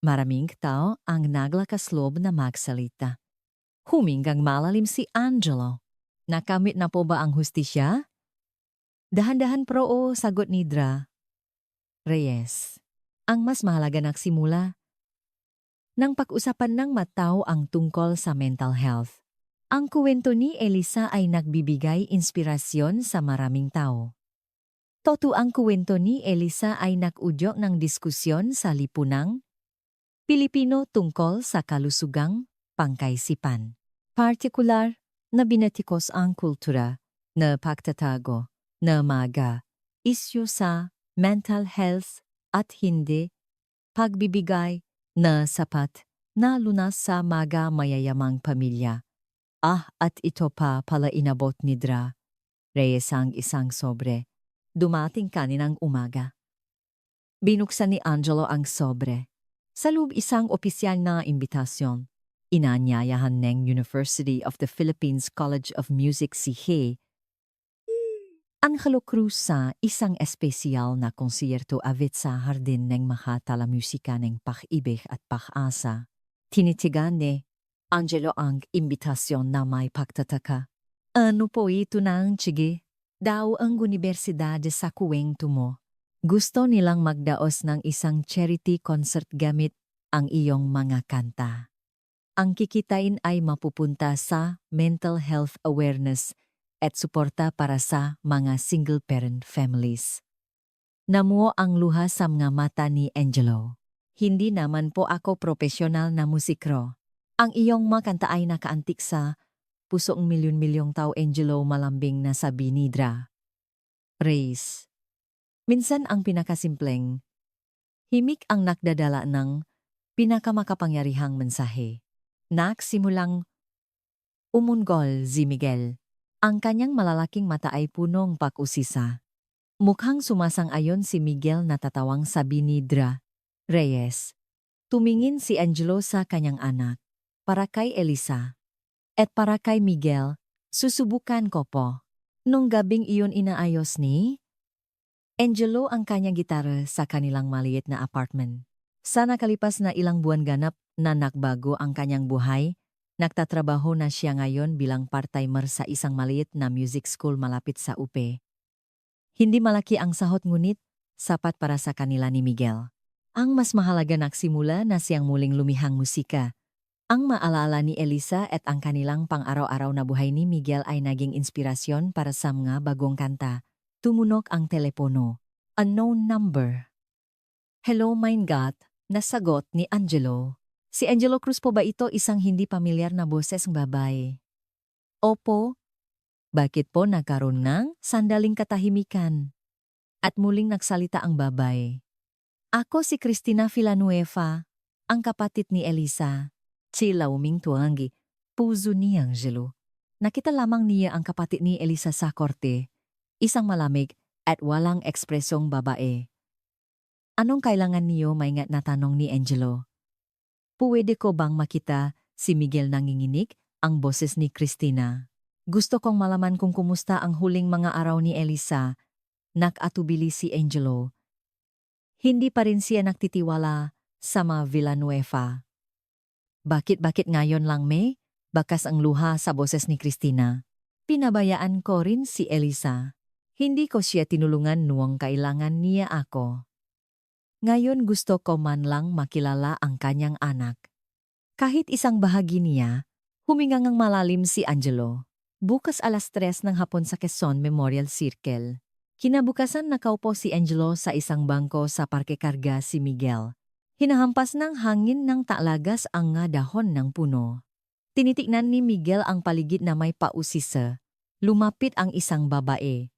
Maraming tao ang naglakas loob na magsalita. Humingang malalim si Angelo. Nakamit na po ba ang hustisya? Dahan-dahan pro sagot ni Reyes. Ang mas mahalaga nagsimula nang pag-usapan ng matao ang tungkol sa mental health. Ang kuwento ni Elisa ay nagbibigay inspirasyon sa maraming tao. Ang kuwento ni Elisa ay nakudyok ng diskusyon sa lipunang Pilipino tungkol sa kalusugang pangkaisipan. Partikular na binatikos ang kultura na pagtatago na mga isyu sa mental health at hindi pagbibigay na sapat na lunas sa mga mayayamang pamilya. At ito pa pala inabot ni Reyes ang isang sobre. Dumating kaninang umaga. Binuksan ni Angelo ang sobre. Sa loob isang opisyal na imbitasyon. Inanyayahan ng University of the Philippines College of Music si Angelo Cruz sa isang espesyal na konsierto avit sa hardin ng mahatala musika ng pag-ibig at pag-asa. Tinitigan ni Angelo ang imbitasyon na may pagtataka. Ano po ito ng tsige? Daw ang universidad sa kuwento mo. Gusto nilang magdaos ng isang charity concert gamit ang iyong mga kanta. Ang kikitain ay mapupunta sa mental health awareness at suporta para sa mga single-parent families. Namuo ang luha sa mga mata ni Angelo. Hindi naman po ako profesional na musikro. Ang iyong mga kanta ay nakaantik sa pusong milyon-milyong tao Angelo malambing na sabi ni Reyes. Minsan ang pinakasimpleng, himik ang nakdadala ng pinakamakapangyarihang mensahe. Simulang umunggol si Miguel. Ang kanyang malalaking mata ay punong pag-usisa. Mukhang sumasang-ayon si Miguel na tatawang sabi ni Reyes. Tumingin si Angelo sa kanyang anak. Para kay Elisa. At para kay Miguel, susubukan ko po. Nung gabing iyon inaayos ni Angelo ang kanyang gitara sa kanilang maliit na apartment. Sa nakalipas na ilang buwan ganap na nagbago ang kanyang buhay, nagtatrabaho na siya ngayon bilang part-timer sa isang maliit na music school malapit sa UP. Hindi malaki ang sahot ngunit sapat para sa kanila ni Miguel. Ang mas mahalaga nagsimula na siyang muling lumihang musika. Ang maalala ni Elisa at ang kanilang pang-araw-araw na buhay ni Miguel ay naging inspirasyon para sa mga bagong kanta. Tumunog ang telepono. Unknown number. Hello, my God, nasagot ni Angelo. Si Angelo Cruz po ba ito isang hindi pamilyar na boses ng babae? Opo. Bakit po nagkaroon ng sandaling katahimikan? At muling nagsalita ang babae. Ako si Cristina Villanueva, ang kapatid ni Elisa. Sila tuwangi, puso ni Angelo. Nakita lamang niya ang kapatid ni Elisa sa korte. Isang malamig at walang ekspresyong babae. Anong kailangan niyo may ngat na tanong ni Angelo? Puwede ko bang makita si Miguel nanginginig ang boses ni Cristina? Gusto kong malaman kung kumusta ang huling mga araw ni Elisa. Nakatubili si Angelo. Hindi pa rin siya nagtitiwala sa mga Villanueva. Bakit ngayon lang may? Bakas ang luha sa boses ni Cristina. Pinabayaan ko rin si Elisa. Hindi ko siya tinulungan noong kailangan niya ako. Ngayon gusto ko man lang makilala ang kanyang anak. Kahit isang bahagi niya, humingang malalim si Angelo. Bukas alas 3 ng hapon sa Quezon Memorial Circle. Kinabukasan nakaupo si Angelo sa isang bangko sa parke karga si Miguel. Hinahampas ng hangin ng taalagas ang nga dahon ng puno. Tinitignan ni Miguel ang paligid na may pausisa. Lumapit ang isang babae.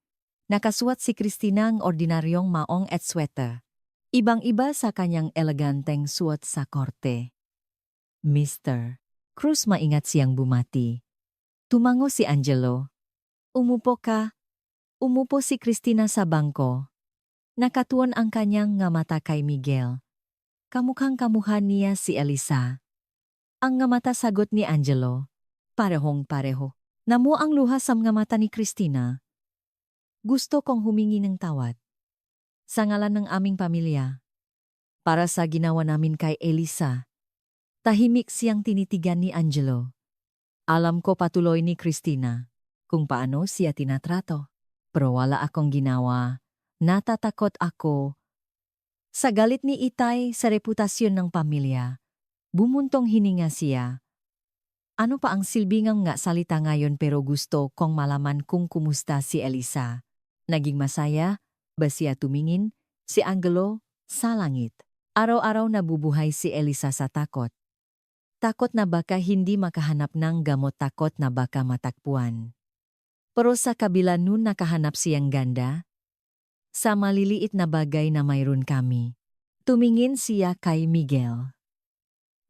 Nakasuot si Christina ang ordinaryong maong at sweater. Ibang-iba sa kanyang eleganteng suot sa korte. Mr. Cruz maingat siyang bumati. Tumango si Angelo. Umupo ka. Umupo si Christina sa bangko. Nakatuon ang kanyang nga mata kay Miguel. Kamukhang kamuha niya si Elisa. Ang nga mata sagot ni Angelo. Parehong pareho. Namu ang luha sa mga mata ni Christina. Gusto kong humingi ng tawad. Sa ngalan ng aming pamilya. Para sa ginawa namin kay Elisa. Tahimik siyang tinitigan ni Angelo. Alam ko patuloy ni Christina kung paano siya tinatrato. Pero wala akong ginawa. Natatakot ako. Sa galit ni Itay sa reputasyon ng pamilya, bumuntong hininga siya. Ano pa ang silbingang nga salita ngayon pero gusto kong malaman kung kumusta si Elisa. Naging masaya ba siya tumingin si Angelo sa langit. Araw-araw nabubuhay si Elisa sa takot. Takot na baka hindi makahanap ng gamot, takot na baka matakpuan. Pero sa kabila nun nakahanap siyang ganda. Sa maliliit na bagay na mayroon kami. Tumingin siya kay Miguel.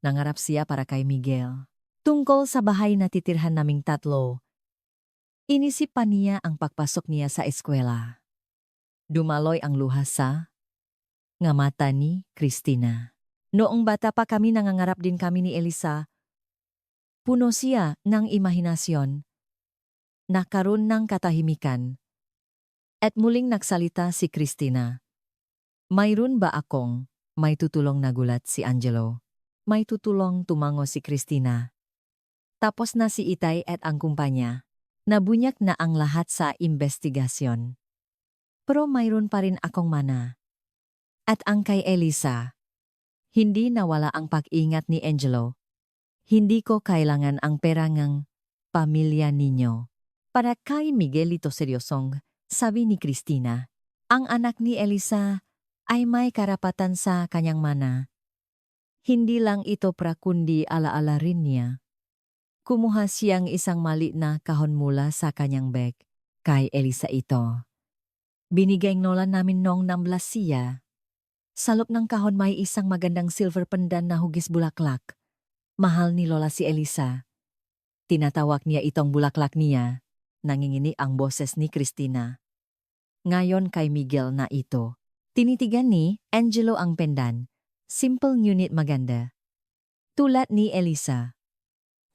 Nangarap siya para kay Miguel. Tungkol sa bahay na titirhan naming tatlo. Inisip pa niya ang pagpasok niya sa eskwela. Dumaloy ang luha sa nga mata ni Christina. Noong bata pa kami nangangarap din kami ni Elisa. Puno siya ng imahinasyon. Nakaroon ng katahimikan. At muling nagsalita si Christina. Mayroon ba akong may tutulong, nagulat si Angelo? May tutulong, tumango si Christina. Tapos na si Itay at ang kumpanya. Nabunyak na ang lahat sa investigasyon. Pero mayroon pa rin akong mana. At ang kay Elisa. Hindi nawala ang pag-ingat ni Angelo. Hindi ko kailangan ang pera ng pamilya ninyo. Para kay Miguelito seryosong, sabi ni Christina. Ang anak ni Elisa ay may karapatan sa kanyang mana. Hindi lang ito pra kundi alaala rin niya. Kumuha siyang isang maliit na kahon mula sa kanyang bag. Kay Elisa ito. Binigay nolan namin noong namblas siya. Sa loob ng kahon may isang magandang silver pandan na hugis bulaklak. Mahal ni Lola si Elisa. Tinatawag niya itong bulaklak niya. Nangingini ang boses ni Christina. Ngayon kay Miguel na ito. Tinitigan ni Angelo ang pendan. Simple ngunit maganda. Tulad ni Elisa.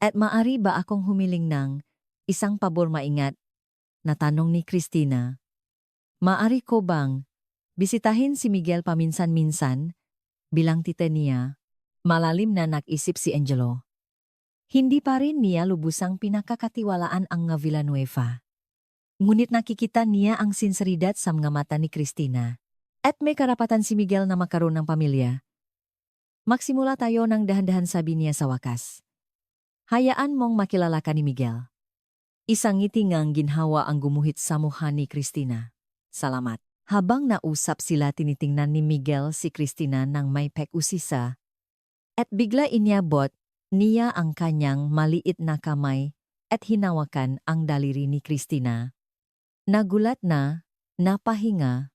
At maari ba akong humiling ng isang pabor, maingat? Natanong ni Christina. Maari ko bang bisitahin si Miguel paminsan-minsan? Bilang tita niya. Malalim na nag-isip si Angelo. Hindi pa rin niya lubusang pinakakatiwalaan ang Villanueva. Ngunit nakikita niya ang sinseridad sa mga mata ni Christina. At may karapatan si Miguel na magkaroon ng pamilya. Magsimula tayo ng dahan-dahan, sabi niya sa wakas. Hayaan mong makilala ka ni Miguel. Isang ngiti ngang ginhawa ang gumuhit sa mukha ni Christina. Salamat. Habang nausap sila, tinitingnan ni Miguel si Christina ng may pag-usisa. At bigla inyabot niya ang kanyang maliit na kamay at hinawakan ang daliri ni Christina. Nagulat na, napahinga,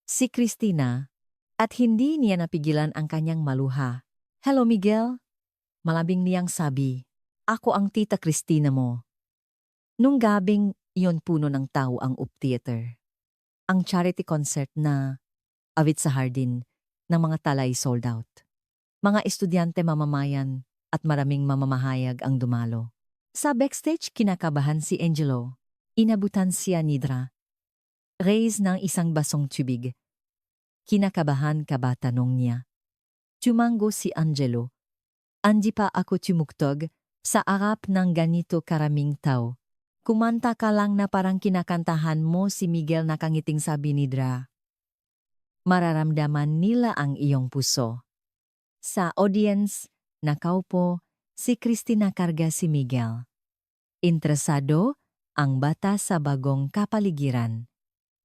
si Christina at hindi niya napigilan ang kanyang maluha. Hello Miguel, malabing niyang sabi. Ako ang tita Christina mo. Nung gabing iyon, puno ng tao ang UP Theater. Ang charity concert na awit sa hardin ng mga talay sold out. Mga estudyante, mamamayan at maraming mamamahayag ang dumalo. Sa backstage kinakabahan si Angelo. Inabutan siya ni Dra. Raise ng isang basong tubig. Kinakabahan ka ba, tanong niya. Tumango si Angelo. Andi pa ako tumugtog sa harap ng ganito karaming tao. Kumanta ka lang na parang kinakantahan mo, si Miguel, nakangiting sabi ni Dra. Mararamdaman nila ang iyong puso. Sa audience, nakaupo si Christina karga si Miguel. Interesado ang bata sa bagong kapaligiran.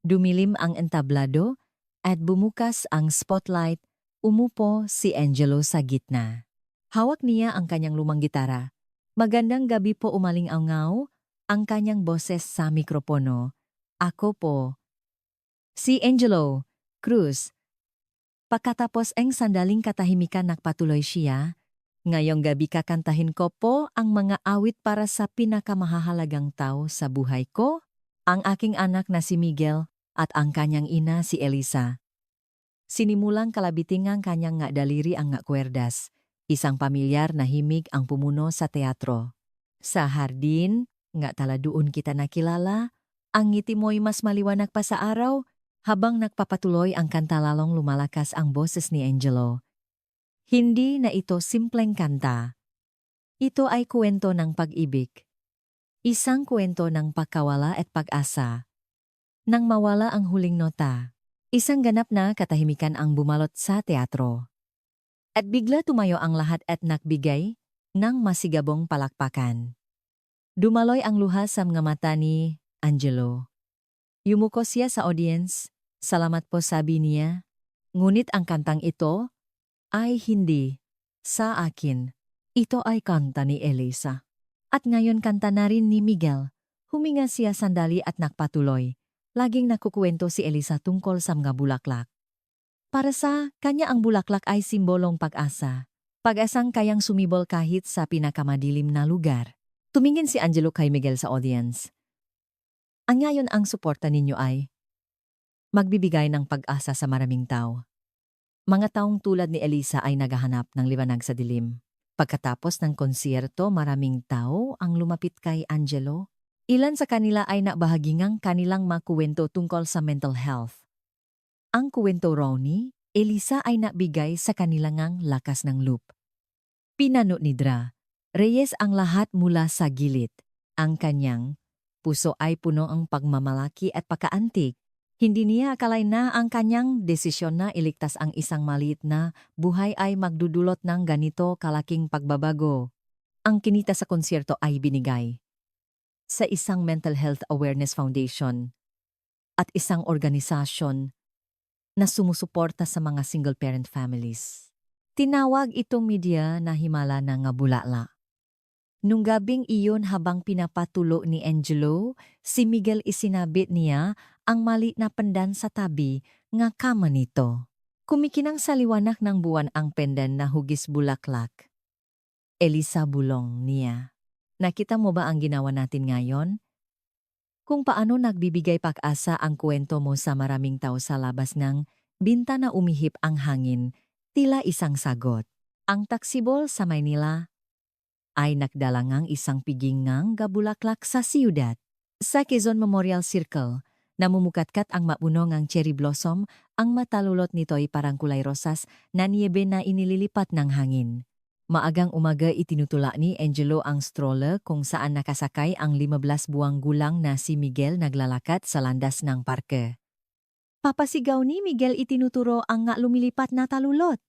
Dumilim ang entablado at bumukas ang spotlight, umupo si Angelo sa gitna. Hawak niya ang kanyang lumang gitara. Magandang gabi po umaling-angaw, ang kanyang boses sa mikropono. Ako po. Si Angelo Cruz. Pagkatapos ang sandaling katahimikan nagpatuloy siya, ngayong gabi kakantahin ko po ang mga awit para sa pinakamahalagang tao sa buhay ko, ang aking anak na si Miguel at ang kanyang ina si Elisa. Sinimulang kalabiting ang kanyang nga daliri ang nga kwerdas, isang pamilyar na himig ang pumuno sa teatro. Sa hardin, nga taladuon kita nakilala, ang ngiti mo'y mas maliwanag pa sa araw, habang nagpapatuloy ang kanta lalong lumalakas ang boses ni Angelo. Hindi na ito simpleng kanta. Ito ay kwento ng pag-ibig. Isang kwento ng pagkawala at pag-asa. Nang mawala ang huling nota, isang ganap na katahimikan ang bumalot sa teatro. At bigla tumayo ang lahat at nagbigay ng masigabong palakpakan. Dumaloy ang luha sa mga mata ni Angelo. Yumuko siya sa audience, salamat po sabi niya. Ngunit ang kantang ito ay hindi sa akin. Ito ay kanta ni Elisa. At ngayon kanta na rin ni Miguel. Huminga siya sandali at nakpatuloy. Laging nakukwento si Elisa tungkol sa mga bulaklak. Para sa kanya ang bulaklak ay simbolong pag-asa. Pag-asang kayang sumibol kahit sa pinakamadilim na lugar. Tumingin si Angelo kay Miguel sa audience. Ang ngayon ang suporta ninyo ay magbibigay ng pag-asa sa maraming tao. Mga taong tulad ni Elisa ay naghahanap ng liwanag sa dilim. Pagkatapos ng konsyerto, maraming tao ang lumapit kay Angelo. Ilan sa kanila ay nabahagingang kanilang makuwento tungkol sa mental health. Ang kuwento raw ni Elisa ay nabigay sa kanilang lakas ng loob. Pinano ni Dra Reyes ang lahat mula sa gilid. Ang kanyang puso ay puno ang pagmamalaki at pagkaantig. Hindi niya akalain na ang kanyang desisyon na iligtas ang isang maliit na buhay ay magdudulot ng ganito kalaking pagbabago. Ang kinita sa konsyerto ay binigay sa isang Mental Health Awareness Foundation at isang organisasyon na sumusuporta sa mga single-parent families. Tinawag itong media na himala ng bulala. Nung gabing iyon habang pinapatulo ni Angelo, si Miguel isinabit niya ang mali na pendan sa tabi nga kama nito. Kumikinang sa liwanag ng buwan ang pendan na hugis bulaklak. Elisa bulong niya. Nakita mo ba ang ginawa natin ngayon? Kung paano nagbibigay pag-asa ang kwento mo sa maraming tao sa labas ng bintana umihip ang hangin, tila isang sagot. Ang taksibol sa Maynila ay nagdalangang isang pigingang gabulaklak sa siyudad. Sa Quezon Memorial Circle, namumukatkat ang mabunong ang cherry blossom, ang matalulot nito'y parang kulay rosas na niebe na inililipat ng hangin. Maagang umaga itinutula ni Angelo ang stroller kung saan nakasakay ang 15 buwang gulang na si Miguel naglalakad sa landas ng parke. Papasigaw ni Miguel itinuturo ang nga lumilipat na talulot.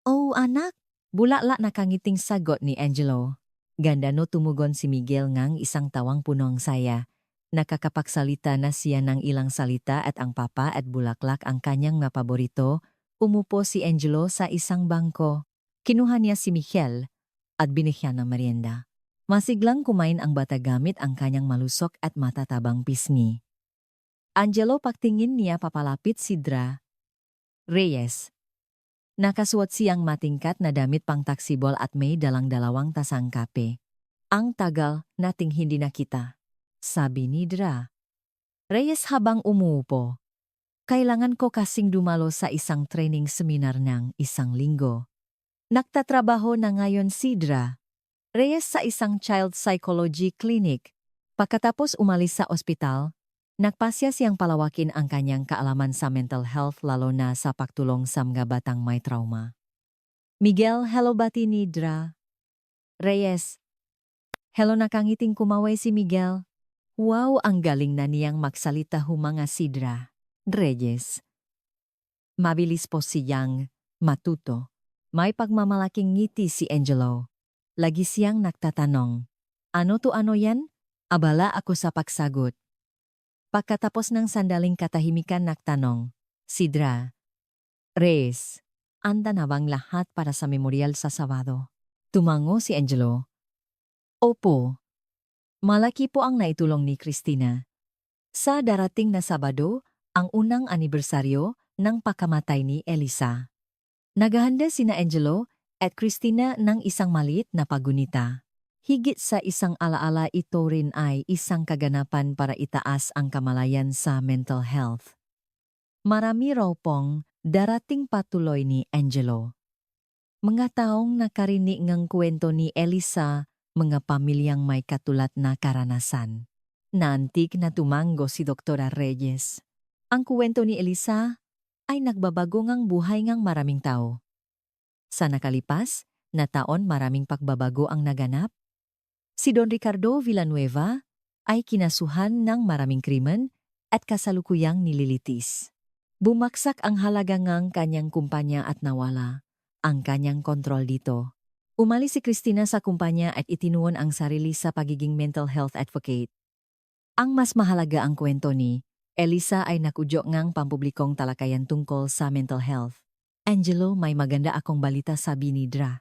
Oh anak, bulala nakangiting sagot ni Angelo. Ganda no tumugon si Miguel ngang isang tawang punong saya. Nakakapagsalita na siya ng ilang salita at ang papa at bulaklak ang kanyang mapaborito. Umupo si Angelo sa isang bangko. Kinuha niya si Miguel at binigyan ng merienda. Masiglang kumain ang bata gamit ang kanyang malusok at matatabang pisngi. Angelo pagtingin niya papalapit si Dra Reyes. Nakasuot siyang matingkat na damit pang taksibol at may dalang-dalawang tasang kape. Ang tagal nating hindi nakita, sabi ni Dra Reyes habang umuupo. Kailangan ko kasing dumalo sa isang training seminar ng 1 linggo. Nagtatrabaho na ngayon si Dra Reyes sa isang child psychology clinic. Pagkatapos umalis sa ospital, nagpasya siyang palawakin ang kanyang kaalaman sa mental health lalo na sa pagtulong sa mga batang may trauma. Miguel, hello bati ni Dra Reyes. Hello nakangiting kumaway si Miguel. Wow, ang galing na niyang magsalita humanga si Dra Reyes. Mabilis po siyang matuto. May pagmamalaking ngiti si Angelo. Lagi siyang nagtatanong. Ano to ano yan? Abala ako sa pagsagot. Pagkatapos ng sandaling katahimikan nagtanong, Sidra, Reyes, anda na bang lahat para sa memoryal sa Sabado? Tumango si Angelo. Opo. Malaki po ang naitulong ni Christina. Sa darating na Sabado, ang unang anibersaryo ng pagkamatay ni Elisa. Naghahanda sina Angelo at Christina ng isang maliit na pagunita. Higit sa isang alaala, ito rin ay isang kaganapan para itaas ang kamalayan sa mental health. Marami raw pong darating patuloy ni Angelo. Mga taong nakarinig ng kwento ni Elisa, mga pamilyang may katulad na karanasan. Naantig na tumango si Dr. Reyes. Ang kwento ni Elisa ay nagbabago ngang buhay ngang maraming tao. Sa nakalipas na taon, maraming pagbabago ang naganap. Si Don Ricardo Villanueva ay kinasuhan ng maraming krimen at kasalukuyang nililitis. Bumagsak ang halaga ng kanyang kumpanya at nawala ang kanyang kontrol dito. Umalis si Christina sa kumpanya at itinuon ang sarili sa pagiging mental health advocate. Ang mas mahalaga ang kwento ni Elisa ay nakudyo ngang pampublikong talakayan tungkol sa mental health. Angelo, may maganda akong balita, sabi ni Dra.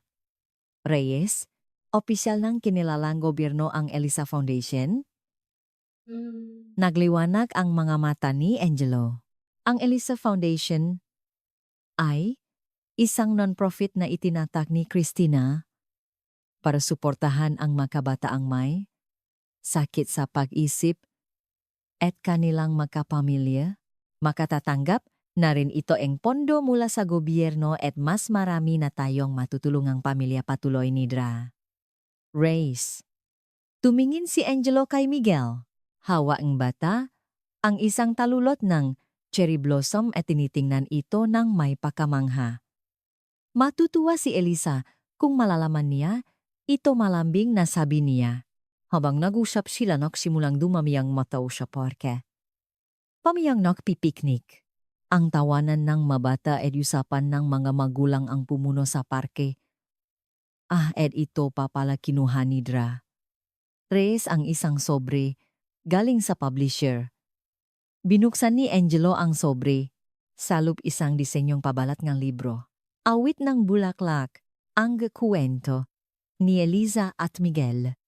Reyes, opisyal ng kinilalang gobyerno ang Elisa Foundation. Nagliwanag ang mga mata ni Angelo. Ang Elisa Foundation ay isang non-profit na itinatag ni Christina para suportahan ang mga kabataang may sakit sa pag-isip at kanilang makapamilya. Makatatanggap na rin ito ang pondo mula sa gobyerno at mas marami na tayong matutulungang pamilya, patuloy ni Dra. Reyes. Tumingin si Angelo kay Miguel. Hawa ang bata, ang isang talulot ng cherry blossom at tinitingnan ito ng may pakamangha. Matutuwa si Elisa kung malalaman niya, ito malambing na sabi niya. Habang nag-usap sila, nagsimulang dumami ang mataw sa parke. Pamiyang nagpipiknik. Ang tawanan ng mabata at usapan ng mga magulang ang pumuno sa parke. Ed ito pa pala kinuha ni Dra. Reyes ang isang sobre, galing sa publisher. Binuksan ni Angelo ang sobre. Salub isang disenyong pabalat ng libro. Awit ng Bulaklak, ang kwento ni Eliza at Miguel.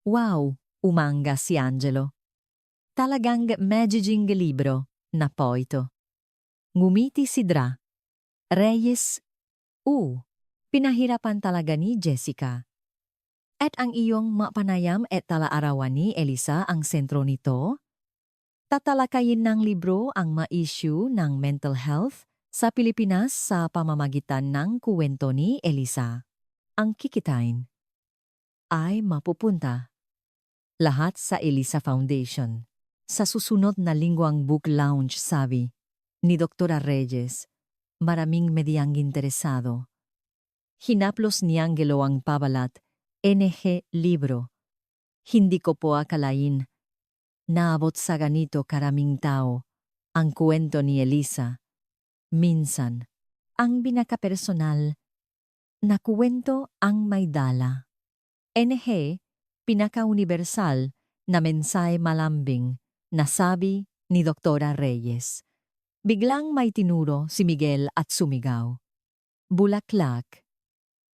Wow, umanga si Angelo. Talagang magiging libro na po ito. Ngumiti si Dra. Reyes, pinahirapan talaga ni Jessica. At ang iyong mapanayam at talaarawan ni Elisa ang sentro nito? Tatalakayin ng libro ang ma-issue ng mental health sa Pilipinas sa pamamagitan ng kuwento ni Elisa. Ang kikitain ay mapupunta lahat sa Elisa Foundation. Sa susunod na lingwang book launch, sabi ni Dr. Reyes, maraming medyang interesado. Hinaplos ni Angelo ang pabalat, NG libro. Hindi ko po akalain naabot sa ganito karaming tao ang kwento ni Elisa. Minsan, ang binakapersonal na kwento ang may dala. NG, pinaka-universal na mensahe malambing na sabi ni Dr. Reyes. Biglang may tinuro si Miguel at sumigaw. Bulaklak.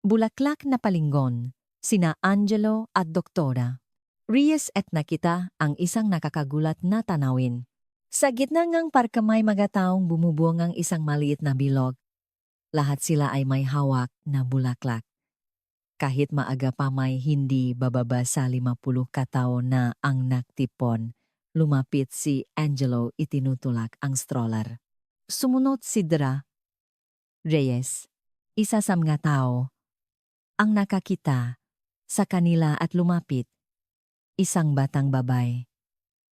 Bulaklak na palinggon, sina Angelo at Doktora. Reyes at nakita ang isang nakakagulat na tanawin. Sa gitna ng parka may mga taong bumubuong ang isang maliit na bilog. Lahat sila ay may hawak na bulaklak. Kahit maaga pa, may hindi bababa sa 50 katao na ang naktipon. Lumapit si Angelo, itinutulak ang stroller. Sumunod si Dra. Reyes, isa sa mga tao ang nakakita sa kanila at lumapit. Isang batang babay.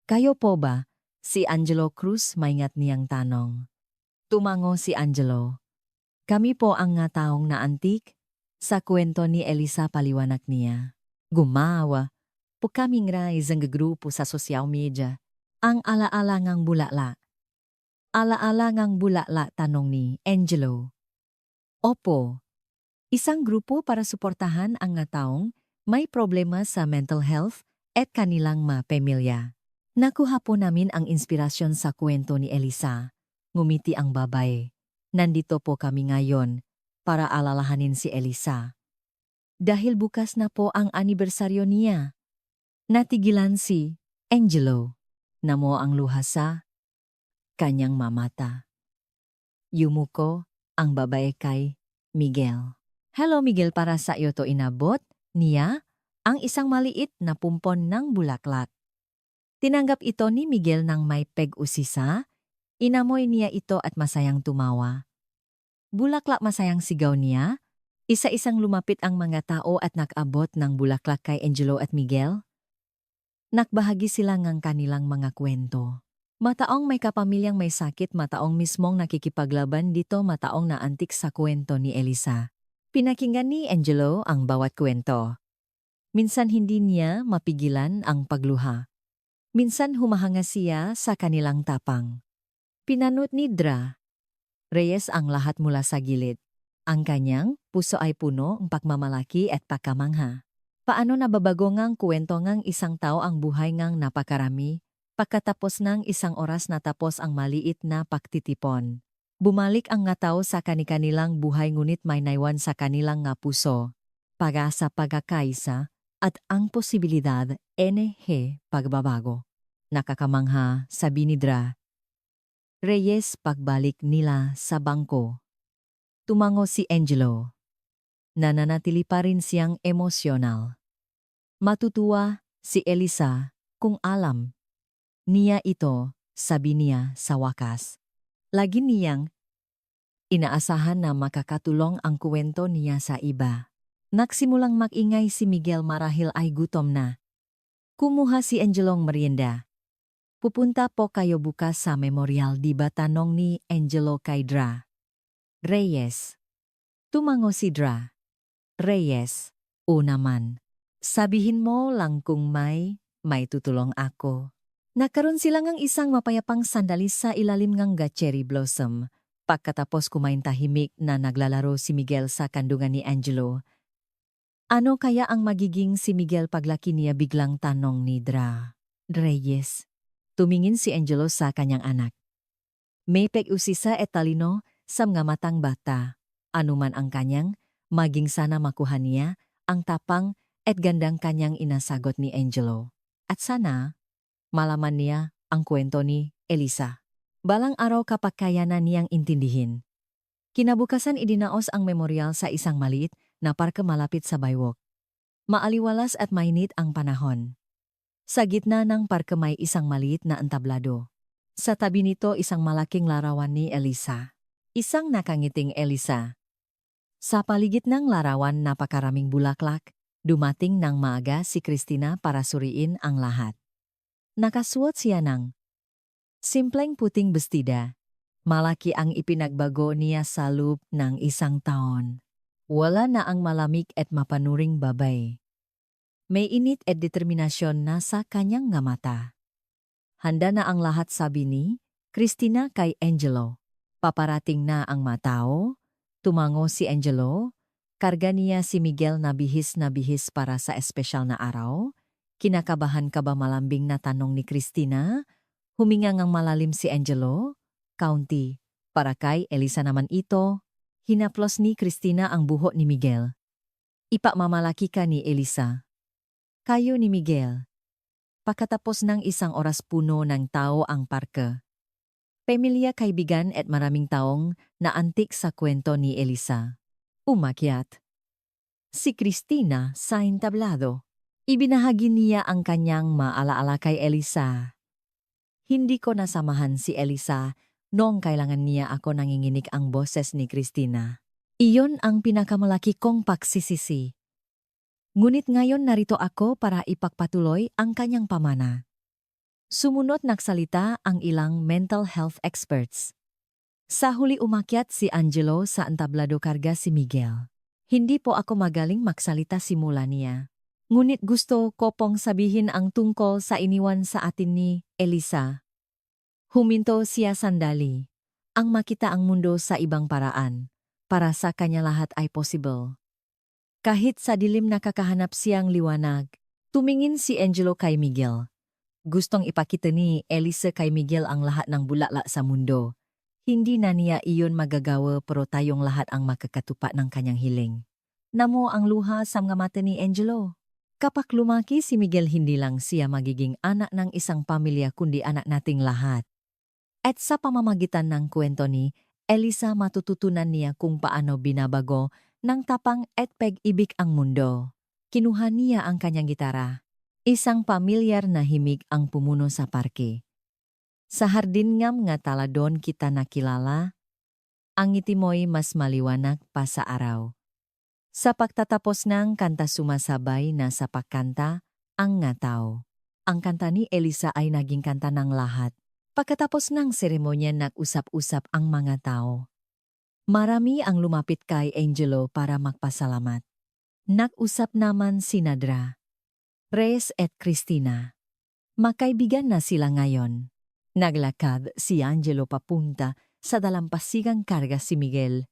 Kayo po ba? Si Angelo Cruz, maingat niyang tanong. Tumango si Angelo. Kami po ang nga taong naantik sa kwento ni Elisa, paliwanag niya. Gumawa po kaming rise ang grupo sa social media. Ang alaala ngang bulala. Alaala ngang bulala, tanong ni Angelo. Opo. Isang grupo para suportahan ang nga taong may problema sa mental health at kanilang mga pamilya. Nakuha po namin ang inspirasyon sa kwento ni Elisa. Ngumiti ang babae. Nandito po kami ngayon para alalahanin si Elisa. Dahil bukas na po ang anibersaryo niya. Natigilan si Angelo. Namo ang luha sa kanyang mamata. Yumuko ang babae kay Miguel. Hello Miguel, para sa iyo to inabot niya ang isang maliit na pumpon ng bulaklak. Tinanggap ito ni Miguel ng may peg-usisa. Inamoy niya ito at masayang tumawa. Bulaklak, masayang sigaw niya. Isa-isang lumapit ang mga tao at nakabot ng bulaklak kay Angelo at Miguel. Nakbahagi sila ng kanilang mga kwento. Mataong may kapamilyang may sakit, mataong mismong nakikipaglaban dito, mataong naantik sa kwento ni Elisa. Pinakinggan ni Angelo ang bawat kwento. Minsan hindi niya mapigilan ang pagluha. Minsan humahanga siya sa kanilang tapang. Pinanut ni Dra Reyes ang lahat mula sa gilid. Ang kanyang puso ay puno ng pagmamalaki at pagkamangha. Paano nababago ngang kwento ngang isang tao ang buhay ngang napakarami? Pagkatapos ng isang oras natapos ang maliit na pagtitipon. Bumalik ang nga tao sa kanilang buhay, ngunit may naiwan sa kanilang nga puso. Pag-asa, pagkakaisa, at ang posibilidad, pagbabago. Nakakamangha, sabi ni Dra Reyes pagbalik nila sa bangko. Tumango si Angelo. Nananatili pa rin siyang emosyonal. Matutuwa si Elisa kung alam niya ito, sabi niya sa wakas. Lagi niyang inaasahan na makakatulong ang kwento niya sa iba. Nagsimulang makingay si Miguel marahil ay gutom na. Kumuha si Angelong merienda. Pupunta po kayo bukas sa memorial, di ba, tanong ni Angelo kay Dra Reyes. Tumango si Dra Reyes. O naman. Sabihin mo lang kung may tutulong ako. Nakaroon sila ng isang mapayapang sandali sa ilalim ng cherry blossom. Pagkatapos kumain, tahimik na naglalaro si Miguel sa kandungan ni Angelo. Ano kaya ang magiging si Miguel paglaki niya, biglang tanong ni Dra Reyes. Tumingin si Angelo sa kanyang anak. May peg-usisa at talino sa mga matang bata. Anuman ang kanyang, maging sana makuha niya ang tapang at gandang kanyang inasagot ni Angelo. At sana malaman niya ang kwento ni Elisa. Balang araw kapag kaya na niyang intindihin. Kinabukasan idinaos ang memorial sa isang maliit na parke malapit sa baywok. Maaliwalas at mainit ang panahon. Sa gitna ng parke may isang maliit na entablado. Sa tabi nito isang malaking larawan ni Elisa. Isang nakangiting Elisa. Sa paligid ng larawan napakaraming bulaklak. Dumating ng maaga si Cristina para suriin ang lahat. Nakasuot siya ng simpleng puting bestida. Malaki ang ipinagbago niya sa loob ng isang taon. Wala na ang malamig at mapanuring babay. May init at determinasyon na sa kanyang nga mata. Handa na ang lahat, sabi ni Cristina kay Angelo. Paparating na ang matao. Tumango si Angelo. Karga niya si Miguel na bihis para sa espesyal na araw. Kinakabahan ka ba, malambing na tanong ni Cristina? Huminga ngang malalim si Angelo. Kaunti. Para kay Elisa naman ito. Hinaplos ni Cristina ang buhok ni Miguel. Ipakmamalaki ka ni Elisa. Kayo ni Miguel. Pagkatapos ng isang oras, puno ng tao ang parke. Pamilya, kaibigan at maraming taong naantik sa kwento ni Elisa. Umakyat si Cristina sa entablado. Ibinahagi niya ang kanyang maalaala kay Elisa. Hindi ko nasamahan si Elisa noong kailangan niya ako, nanginginig ang boses ni Cristina. Iyon ang pinakamalaki kong pagsisisi. Ngunit ngayon narito ako para ipagpatuloy ang kanyang pamana. Sumunod nagsalita ang ilang mental health experts. Sa huli umakyat si Angelo sa entablado, karga si Miguel. Hindi po ako magaling magsalita, simula niya. Ngunit gusto ko pong sabihin ang tungkol sa iniwan sa atin ni Elisa. Huminto siya sandali. Ang makita ang mundo sa ibang paraan. Para sa kanya lahat ay possible. Kahit sa dilim nakakahanap siyang liwanag. Tumingin si Angelo kay Miguel. Gustong ipakita ni Elisa kay Miguel ang lahat ng bulala sa mundo. Hindi na niya iyon magagawa pero tayong lahat ang makakatupa ng kanyang hiling. Namo ang luha sa mga mata ni Angelo. Kapag lumaki si Miguel, hindi lang siya magiging anak ng isang pamilya kundi anak nating lahat. At sa pamamagitan ng kwento ni Elisa, matututunan niya kung paano binabago ng tapang at pag-ibig ang mundo. Kinuha niya ang kanyang gitara. Isang pamilyar na himig ang pumuno sa parke. Sa hardin ngam nga taladon kita nakilala, ang ngiti mo'y mas maliwanag pa sa araw. Sa pagtatapos ng kanta sumasabay na sa pagkanta, ang nga tao. Ang kanta ni Elisa ay naging kanta ng lahat. Pagkatapos ng seremonya, nag-usap-usap ang mga tao. Marami ang lumapit kay Angelo para magpasalamat. Nag-usap naman si Nadra, Reyes at Cristina. Makaibigan na sila ngayon. Naglakad si Angelo papunta sa dalampasigang karga si Miguel.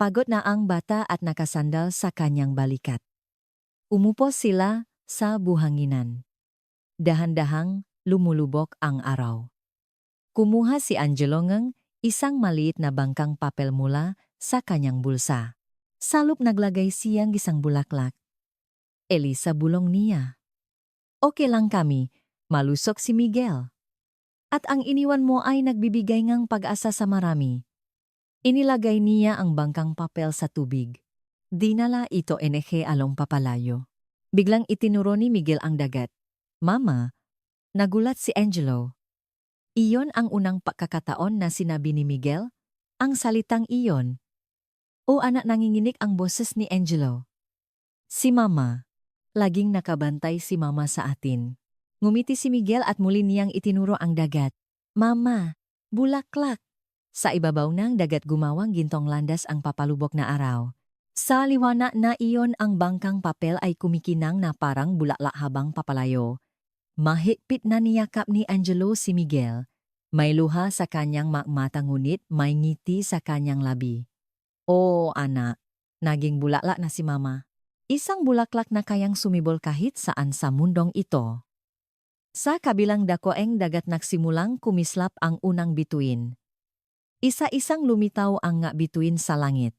Pagod na ang bata at nakasandal sa kanyang balikat. Umupo sila sa buhanginan. Dahan-dahang lumulubok ang araw. Kumuha si Angelo ng isang maliit na bangkang papel mula sa kanyang bulsa. Salop naglagay siyang isang bulaklak. Elisa, bulong niya. Okay lang kami, malusok si Miguel. At ang iniwan mo ay nagbibigay ng pag-asa sa marami. Inilagay niya ang bangkang papel sa tubig. Dinala ito enehe along papalayo. Biglang itinuro ni Miguel ang dagat. Mama, nagulat si Angelo. Iyon ang unang pagkakataon na sinabi ni Miguel ang salitang iyon. O anak, nanginginig ang boses ni Angelo. Si Mama. Laging nakabantay si Mama sa atin. Ngumiti si Miguel at muli niyang itinuro ang dagat. Mama, bulaklak. Sa ibabaw ng dagat gumawang gintong landas ang papalubok na araw. Sa liwanag na iyon, ang bangkang papel ay kumikinang na parang bulaklak habang papalayo. Mahigpit na niyakap ni Angelo si Miguel. May luha sa kanyang mata ngunit may ngiti sa kanyang labi. Oh anak, naging bulaklak na si Mama. Isang bulaklak na kayang sumibol kahit saan sa mundong ito. Sa kabilang dakoeng dagat nagsimulang kumislap ang unang bituin. Isa-isang lumitaw ang nga bituin sa langit.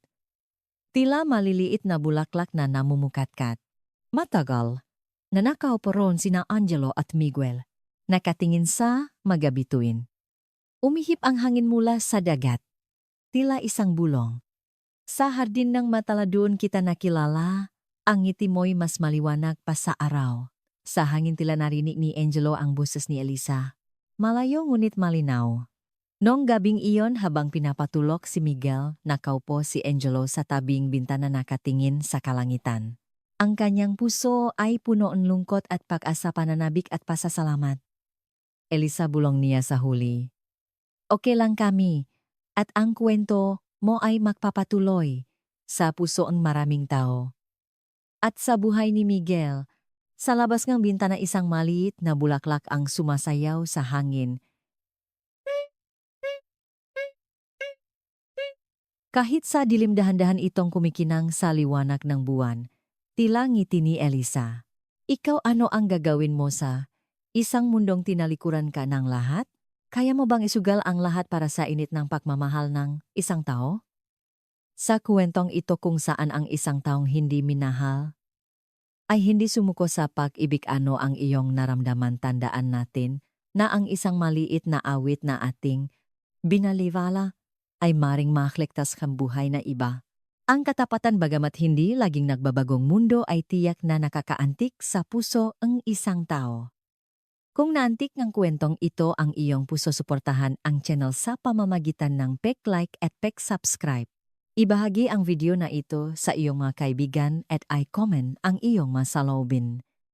Tila maliliit na bulaklak na namumukatkat. Matagal. Nanakaw pa roon sina Angelo at Miguel. Nakatingin sa magabituin. Umihip ang hangin mula sa dagat. Tila isang bulong. Sa hardin ng mataladun kita nakilala, ang ngiti mo'y mas maliwanag pa sa araw. Sa hangin tila narinig ni Angelo ang boses ni Elisa. Malayo ngunit malinaw. Noong gabing iyon, habang pinapatulog si Miguel, nakaupo si Angelo sa tabing bintana nakatingin sa kalangitan. Ang kanyang puso ay puno ng lungkot at pag-asa, pananabik at pasasalamat. Elisa, bulong niya sa huli. Okay lang kami, at ang kwento mo ay magpapatuloy sa puso ng maraming tao. At sa buhay ni Miguel, sa labas ng bintana isang maliit na bulaklak ang sumasayaw sa hangin. Kahit sa dilim, dahan-dahan itong kumikinang sa liwanag ng buwan. Tila ngiti ni Elisa. Ikaw, ano ang gagawin mo sa isang mundong tinalikuran ka ng lahat? Kaya mo bang isugal ang lahat para sa init ng pagmamahal ng isang tao? Sa kwentong ito kung saan ang isang taong hindi minahal ay hindi sumuko sa pag-ibig, ano ang iyong naramdaman, tandaan natin na ang isang maliit na awit na ating binaliwala ay maring makliktas ng buhay na iba. Ang katapatan, bagamat hindi laging nagbabagong mundo, ay tiyak na nakakaantik sa puso ang isang tao. Kung naantik ng kwentong ito ang iyong puso, suportahan ang channel sa pamamagitan ng like at subscribe. Ibahagi ang video na ito sa iyong mga kaibigan at i-comment ang iyong masaloobin.